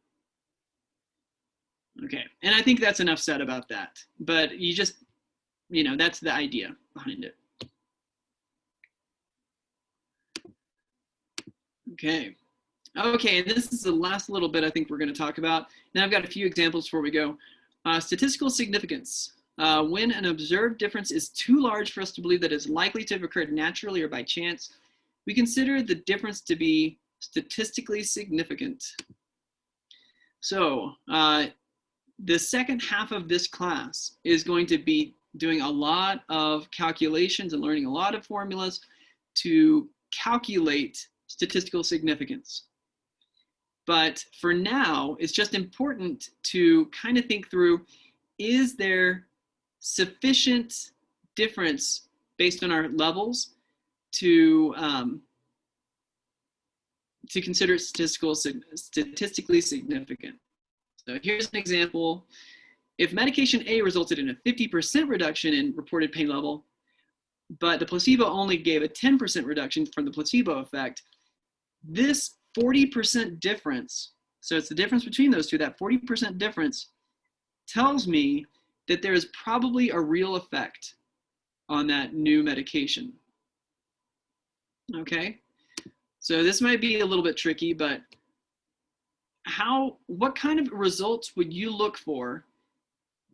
Okay, and I think that's enough said about that. But you just, you know, that's the idea behind it. Okay. Okay, and this is the last little bit I think we're going to talk about. Now I've got a few examples before we go. Statistical significance. When an observed difference is too large for us to believe that it's likely to have occurred naturally or by chance, we consider the difference to be statistically significant. So the second half of this class is going to be doing a lot of calculations and learning a lot of formulas to calculate statistical significance. But for now, it's just important to kind of think through, is there sufficient difference based on our levels to consider it statistically significant? So here's an example. If medication A resulted in a 50% reduction in reported pain level, but the placebo only gave a 10% reduction from the placebo effect, this 40% difference, so it's the difference between those two, that 40% difference tells me that there is probably a real effect on that new medication. Okay, so this might be a little bit tricky, but what kind of results would you look for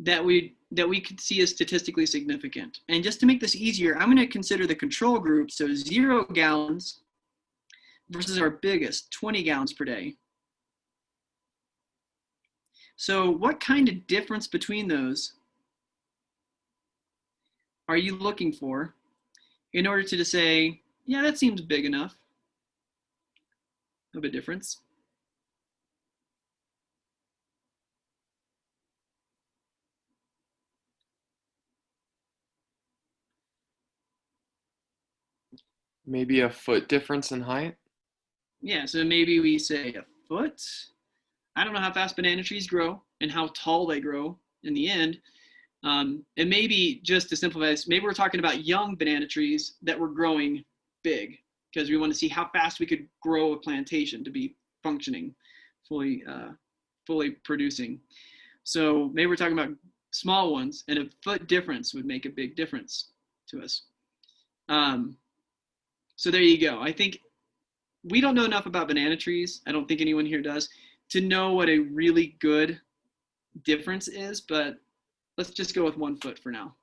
that we could see as statistically significant? And just to make this easier, I'm going to consider the control group, so 0 gallons versus our biggest, 20 gallons per day. So what kind of difference between those are you looking for in order to say, yeah, that seems big enough of a difference? Maybe a foot difference in height. Yeah, so maybe we say a foot. I don't know how fast banana trees grow and how tall they grow in the end. And maybe just to simplify this, maybe we're talking about young banana trees that were growing big because we want to see how fast we could grow a plantation to be functioning, fully producing. So maybe we're talking about small ones, and a foot difference would make a big difference to us. So there you go. I think we don't know enough about banana trees. I don't think anyone here does, to know what a really good difference is, but let's just go with 1 foot for now.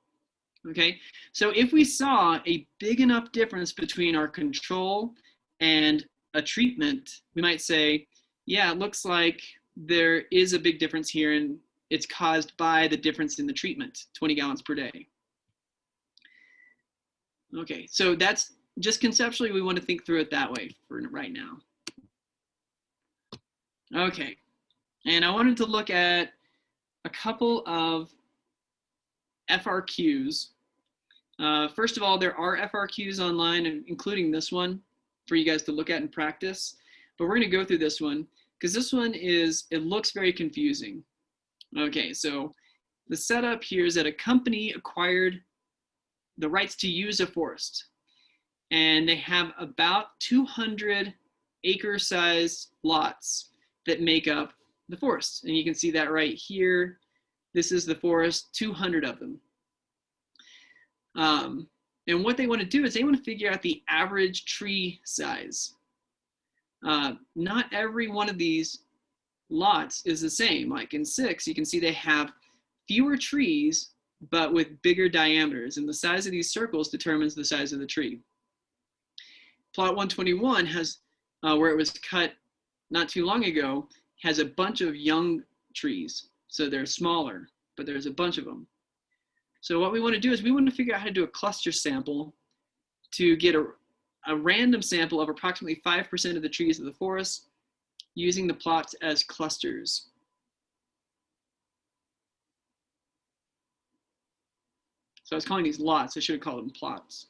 Okay, so if we saw a big enough difference between our control and a treatment, we might say, yeah, it looks like there is a big difference here, and it's caused by the difference in the treatment, 20 gallons per day. Okay, so that's just conceptually, we want to think through it that way for right now. Okay, and I wanted to look at a couple of FRQs. First of all, there are FRQs online, including this one, for you guys to look at and practice. But we're going to go through this one because this one it looks very confusing. Okay, so the setup here is that a company acquired the rights to use a forest, and they have about 200 acre-sized lots that make up the forest. And you can see that right here. This is the forest, 200 of them. And what they want to do is they want to figure out the average tree size. Not every one of these lots is the same. Like in 6, you can see they have fewer trees, but with bigger diameters. And the size of these circles determines the size of the tree. Plot 121 has, where it was cut not too long ago, has a bunch of young trees. So they're smaller, but there's a bunch of them. So what we want to do is we want to figure out how to do a cluster sample to get a random sample of approximately 5% of the trees of the forest using the plots as clusters. So I was calling these lots. I should have called them plots.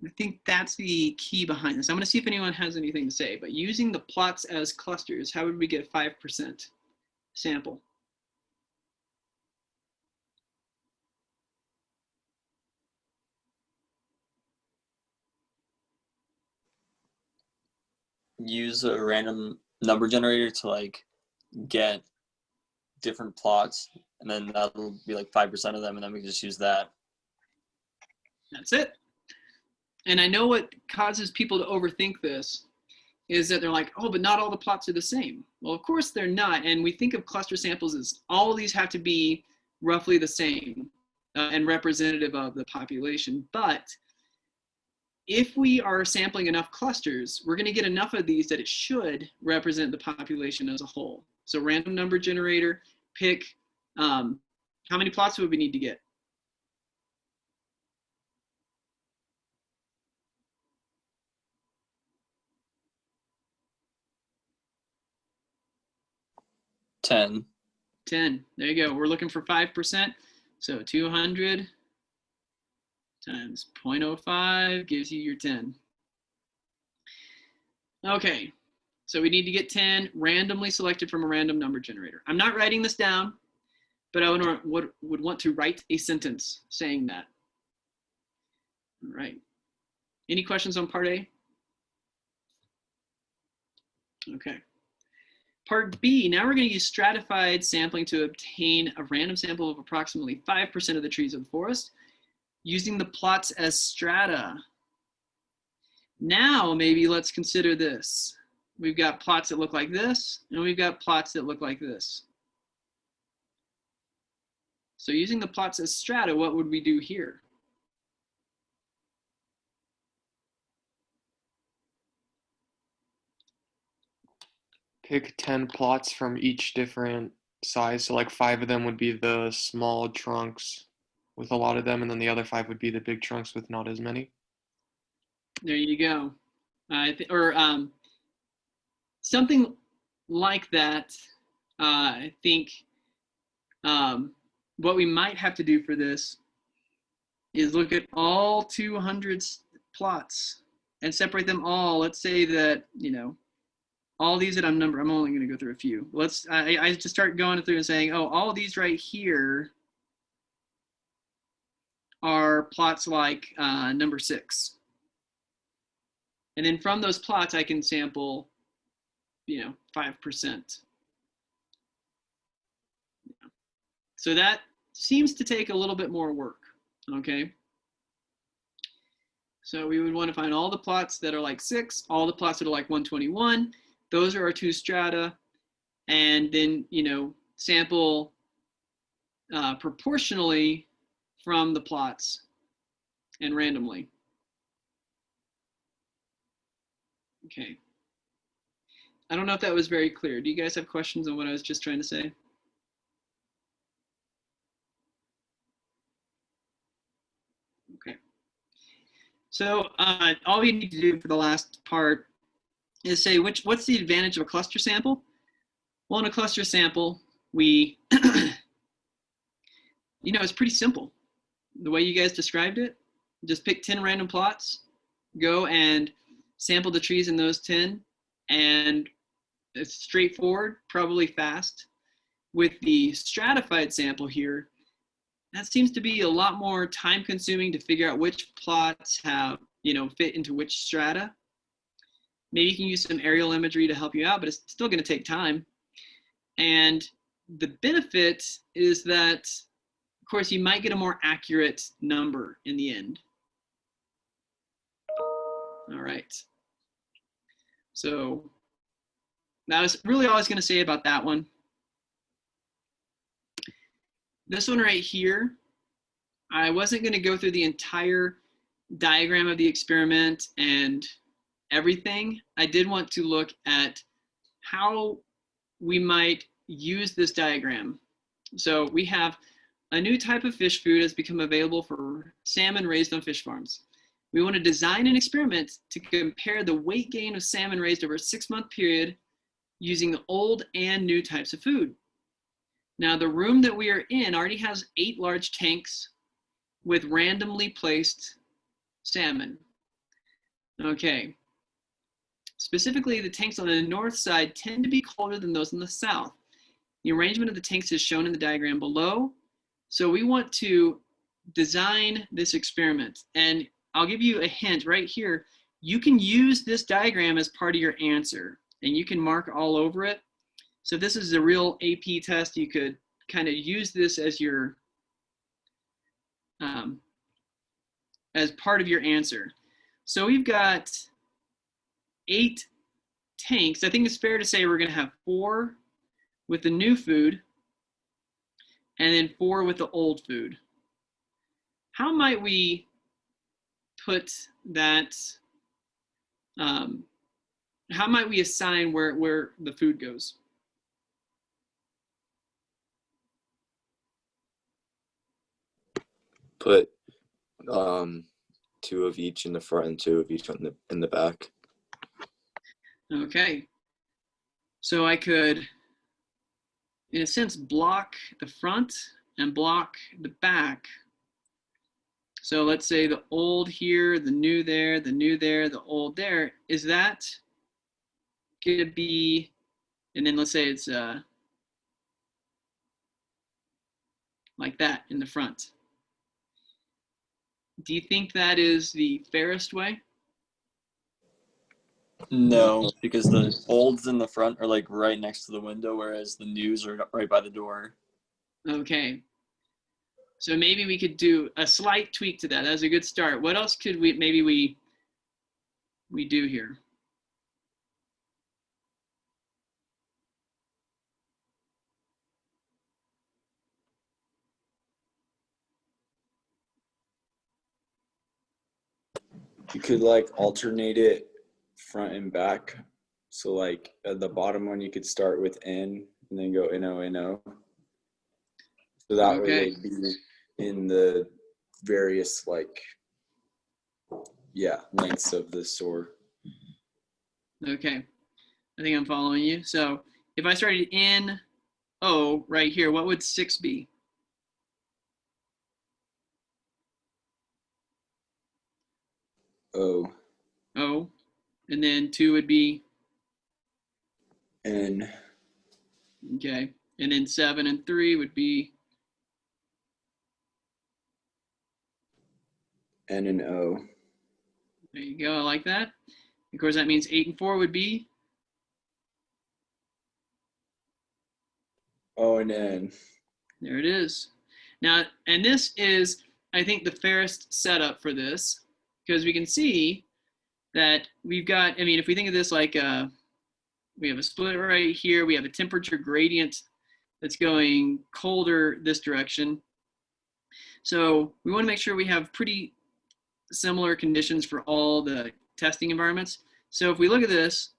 I think that's the key behind this. I'm going to see if anyone has anything to say, but using the plots as clusters, how would we get 5% sample? Use a random number generator to like get different plots, and then that'll be like 5% of them, and then we can just use that. That's it. And I know what causes people to overthink this is that they're like, oh, but not all the plots are the same. Well, of course they're not. And we think of cluster samples as all of these have to be roughly the same and representative of the population. But if we are sampling enough clusters, we're going to get enough of these that it should represent the population as a whole. So random number generator, pick, how many plots would we need to get? $10. 10. There you go. We're looking for 5%. So 200 times 0.05 gives you your 10. Okay, so we need to get 10 randomly selected from a random number generator. I'm not writing this down, but I would want to write a sentence saying that. All right. Any questions on part A? Okay. Part B, now we're going to use stratified sampling to obtain a random sample of approximately 5% of the trees of the forest using the plots as strata. Now, maybe let's consider this. We've got plots that look like this, and we've got plots that look like this. So using the plots as strata, what would we do here? Pick 10 plots from each different size. So like 5 of them would be the small trunks with a lot of them, and then the other 5 would be the big trunks with not as many. There you go. Something like that. I think what we might have to do for this is look at all 200 plots and separate them all. Let's say that, you know, all these that I'm only going to go through a few. I just start going through and saying, oh, all of these right here are plots like number 6. And then from those plots, I can sample, 5%. So that seems to take a little bit more work, okay? So we would want to find all the plots that are like 6, all the plots that are like 121. Those are our 2 strata. And then, sample proportionally from the plots and randomly. Okay. I don't know if that was very clear. Do you guys have questions on what I was just trying to say? Okay. So all we need to do for the last part is say what's the advantage of a cluster sample? Well, in a cluster sample, we, it's pretty simple. The way you guys described it, just pick 10 random plots, go and sample the trees in those 10, and it's straightforward, probably fast. With the stratified sample here, that seems to be a lot more time consuming to figure out which plots have, fit into which strata. Maybe you can use some aerial imagery to help you out, but it's still going to take time. And the benefit is that, of course, you might get a more accurate number in the end. All right. So that was really all I was going to say about that one. This one right here, I wasn't going to go through the entire diagram of the experiment and everything. I did want to look at how we might use this diagram. So we have a new type of fish food has become available for salmon raised on fish farms. We want to design an experiment to compare the weight gain of salmon raised over a 6-month period using the old and new types of food. Now, the room that we are in already has 8 large tanks with randomly placed salmon. Okay. Specifically, the tanks on the north side tend to be colder than those on the south. The arrangement of the tanks is shown in the diagram below. So we want to design this experiment. And I'll give you a hint right here. You can use this diagram as part of your answer, and you can mark all over it. So if this is a real AP test, you could kind of use this as your as part of your answer. So we've got 8 tanks. I think it's fair to say we're going to have 4 with the new food and then 4 with the old food. How might we put that, how might we assign where the food goes? Put 2 of each in the front and 2 of each in the back. Okay. So I could, in a sense, block the front and block the back. So let's say the old here, the new there, the new there, the old there. Is that going to be, and then let's say it's like that in the front. Do you think that is the fairest way? No, because the olds in the front are like right next to the window, whereas the news are right by the door. Okay. So maybe we could do a slight tweak to that. That's a good start. What else could we do here? You could like alternate it front and back. So like at the bottom one, you could start with N and then go NO. So that way they'd be in the various lengths of the SOR. Okay. I think I'm following you. So if I started in O right here, what would 6 be? O. O. And then 2 would be? N. Okay. And then 7 and 3 would be? N and O. There you go. I like that. Of course, that means 8 and 4 would be? O and N. There it is. Now, and this is, I think, the fairest setup for this, because we can see that we've got, I mean, if we think of this like we have a split right here, we have a temperature gradient that's going colder this direction. So we want to make sure we have pretty similar conditions for all the testing environments. So if we look at this,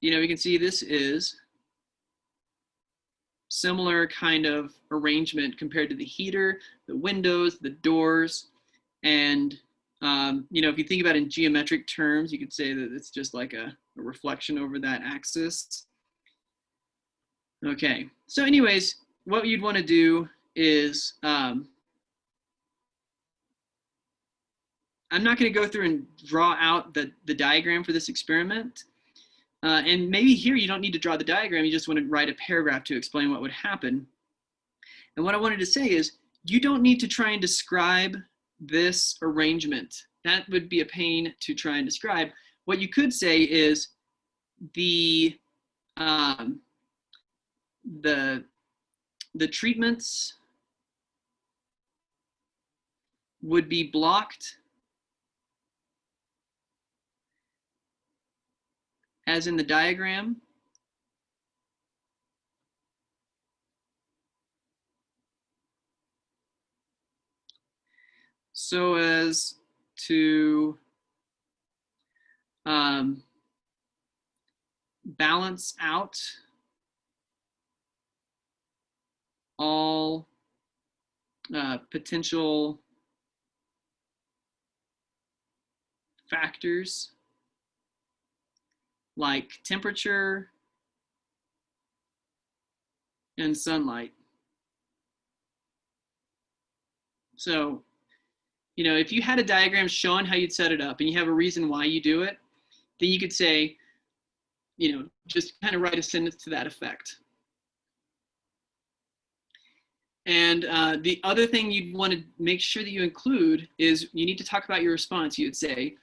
we can see this is similar kind of arrangement compared to the heater, the windows, the doors, and if you think about it in geometric terms, you could say that it's just like a reflection over that axis. Okay, so anyways, what you'd want to do is, I'm not going to go through and draw out the diagram for this experiment. And maybe here you don't need to draw the diagram, you just want to write a paragraph to explain what would happen. And what I wanted to say is, you don't need to try and describe this arrangement. That would be a pain to try and describe. What you could say is the treatments would be blocked as in the diagram. So as to balance out all potential factors like temperature and sunlight. So, you know, if you had a diagram showing how you'd set it up and you have a reason why you do it, then you could say, you know, just kind of write a sentence to that effect. And the other thing you'd want to make sure that you include is you need to talk about your response. You'd say,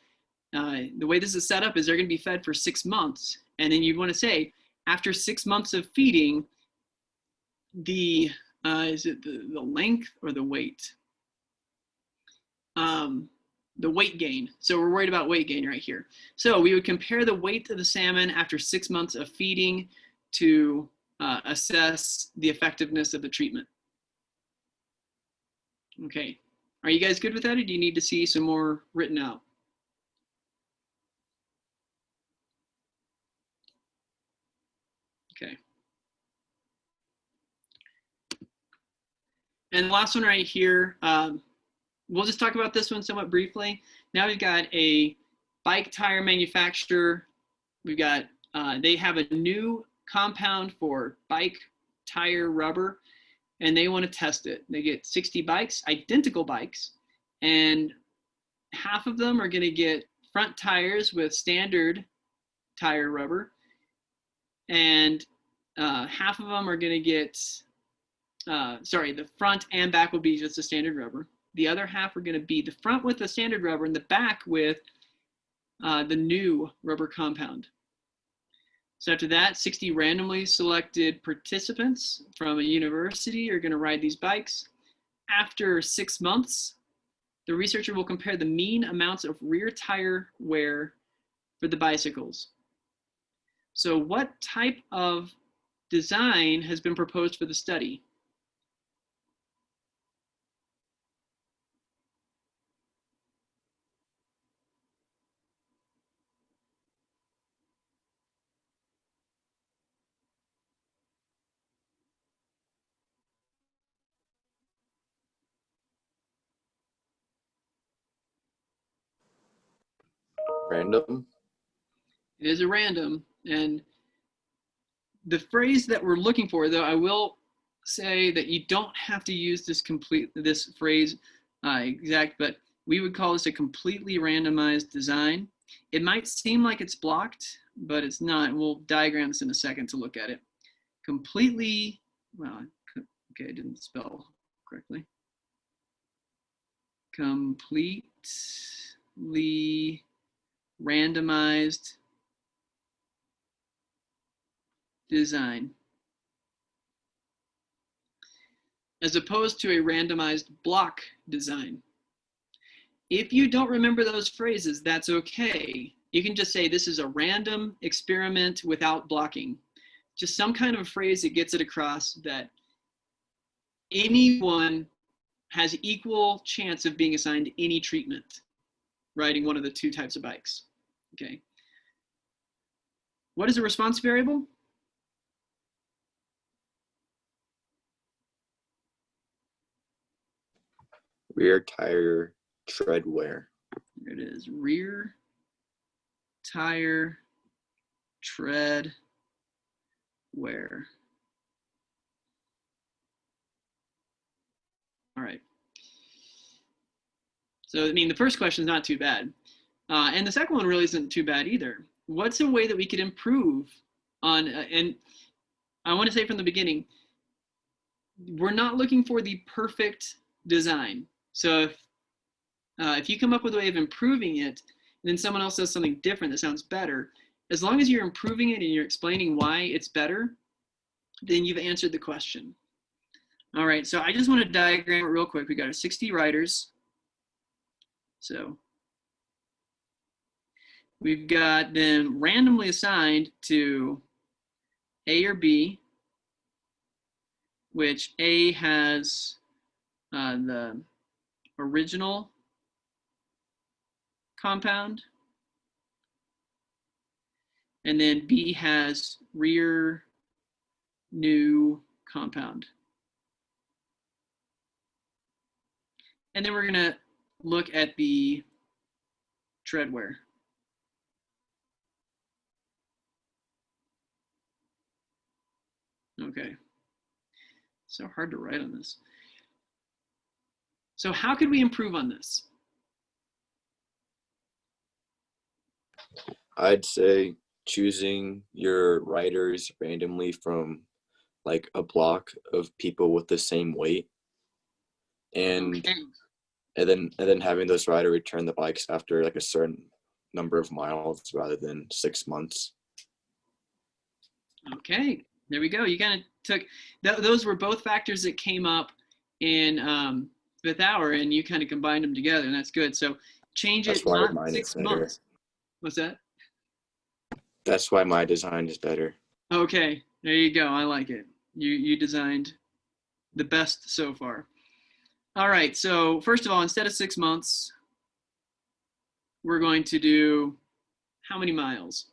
the way this is set up is they're going to be fed for 6 months. And then you'd want to say, after 6 months of feeding, the, is it the length or the weight? The weight gain. So we're worried about weight gain right here. So we would compare the weight of the salmon after 6 months of feeding to assess the effectiveness of the treatment. Okay, are you guys good with that, or do you need to see some more written out? Okay. And the last one right here, we'll just talk about this one somewhat briefly. Now we've got a bike tire manufacturer. We've got, they have a new compound for bike tire rubber, and they want to test it. They get 60 bikes, identical bikes, and half of them are going to get front tires with standard tire rubber, and half of them are going to get, sorry, the front and back will be just a standard rubber. The other half are going to be the front with the standard rubber and the back with the new rubber compound. So after that, 60 randomly selected participants from a university are going to ride these bikes. After 6 months, the researcher will compare the mean amounts of rear tire wear for the bicycles. So what type of design has been proposed for the study? Random. It is a random, and the phrase that we're looking for, though, I will say that you don't have to use this phrase exact, but we would call this a completely randomized design. It might seem like it's blocked, but it's not. We'll diagram this in a second to look at it. Completely, well, okay, I didn't spell correctly. Completely randomized design, as opposed to a randomized block design. If you don't remember those phrases, that's okay. You can just say this is a random experiment without blocking. Just some kind of phrase that gets it across that anyone has equal chance of being assigned any treatment riding one of the two types of bikes. Okay. What is the response variable? Rear tire tread wear. There it is, rear tire tread wear. All right. So, I mean, the first question is not too bad. And the second one really isn't too bad either. What's a way that we could improve on, and I want to say from the beginning, we're not looking for the perfect design. So if you come up with a way of improving it, and then someone else does something different that sounds better, as long as you're improving it and you're explaining why it's better, then you've answered the question. All right, so I just want to diagram it real quick. We got our 60 riders. So we've got them randomly assigned to A or B, which A has the original compound, and then B has rear new compound. And then we're gonna look at the tread wear. Okay, so hard to write on this. So how could we improve on this? I'd say choosing your riders randomly from like a block of people with the same weight, and Okay. and then having those rider return the bikes after like a certain number of miles rather than 6 months. Okay, there we go. You kind of took, those were both factors that came up in fifth hour, and you kind of combined them together, and that's good. So change That's it, why not mine is 6 better. months. What's that? That's why my design is better. Okay, there you go. I like it. You designed the best so far. All right, so first of all, instead of 6 months, we're going to do how many miles?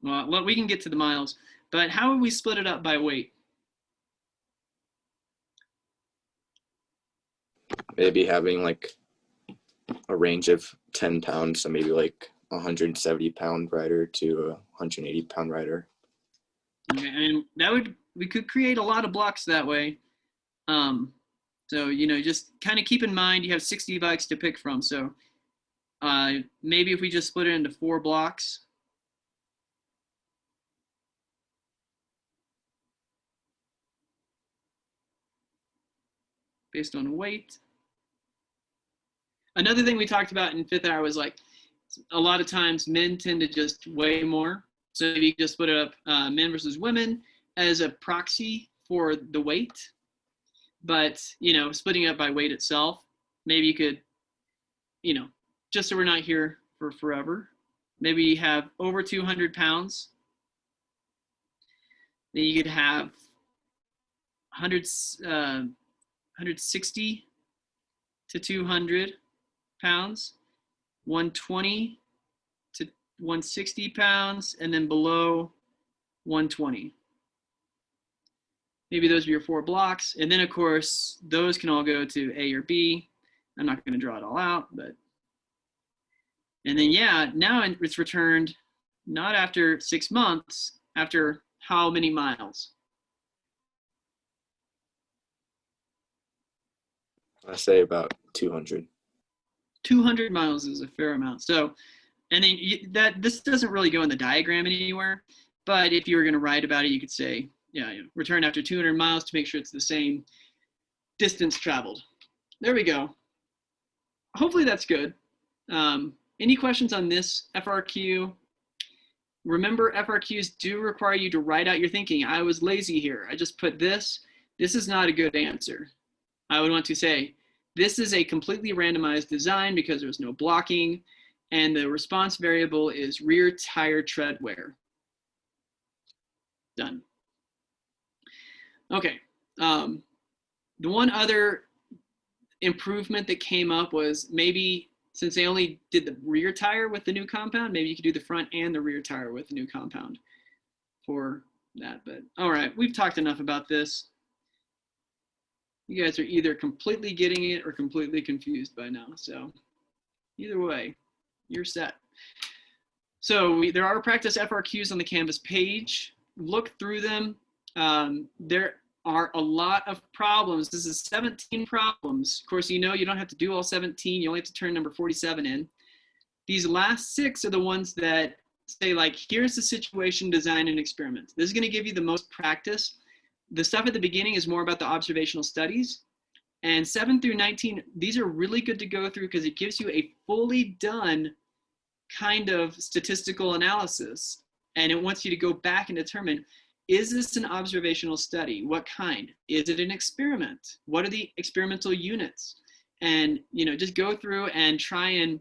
Well, we can get to the miles, but how would we split it up by weight? Maybe having like a range of 10 pounds, so maybe like 170-pound rider to a 180-pound rider. Okay, and we could create a lot of blocks that way. So, just kind of keep in mind you have 60 bikes to pick from. So maybe if we just split it into 4 blocks. Based on weight. Another thing we talked about in fifth hour was like a lot of times men tend to just weigh more. So if you just put it up men versus women as a proxy for the weight, but splitting it up by weight itself, maybe you could, just so we're not here for forever, maybe you have over 200 pounds. Then you could have 160 to 200 pounds, 120 to 160 pounds, and then below 120. Maybe those are your 4 blocks. And then, of course, those can all go to A or B. I'm not going to draw it all out, but. And then, now it's returned not after 6 months, after how many miles? I say about 200. 200 miles is a fair amount. So, and then this doesn't really go in the diagram anywhere, but if you were going to write about it, you could say, return after 200 miles to make sure it's the same distance traveled. There we go. Hopefully that's good. Any questions on this FRQ? Remember, FRQs do require you to write out your thinking. I was lazy here. I just put this. This is not a good answer. I would want to say, this is a completely randomized design because there's no blocking, and the response variable is rear tire tread wear. Done. Okay. The one other improvement that came up was maybe since they only did the rear tire with the new compound, maybe you could do the front and the rear tire with the new compound for that. But all right, we've talked enough about this. You guys are either completely getting it or completely confused by now. So either way, you're set. So there are practice FRQs on the Canvas page. Look through them. There are a lot of problems. This is 17 problems. Of course, you don't have to do all 17. You only have to turn number 47 in. These last 6 are the ones that say, like, here's the situation, design, and experiment. This is going to give you the most practice. The stuff at the beginning is more about the observational studies. And 7 through 19, these are really good to go through because it gives you a fully done kind of statistical analysis. And it wants you to go back and determine, Is this an observational study? What kind? Is it an experiment? What are the experimental units? And, just go through and try and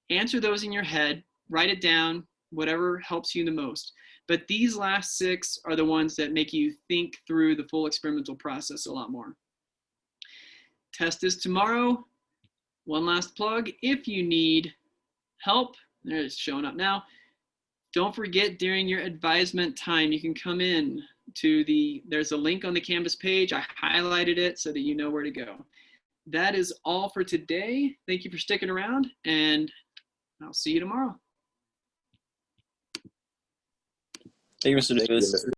answer those in your head, write it down, whatever helps you the most. But these last 6 are the ones that make you think through the full experimental process a lot more. Test is tomorrow. One last plug, if you need help, it's showing up now. Don't forget, during your advisement time, you can come in to there's a link on the Canvas page. I highlighted it so that you know where to go. That is all for today. Thank you for sticking around, and I'll see you tomorrow. Thank you, Mr. Davis.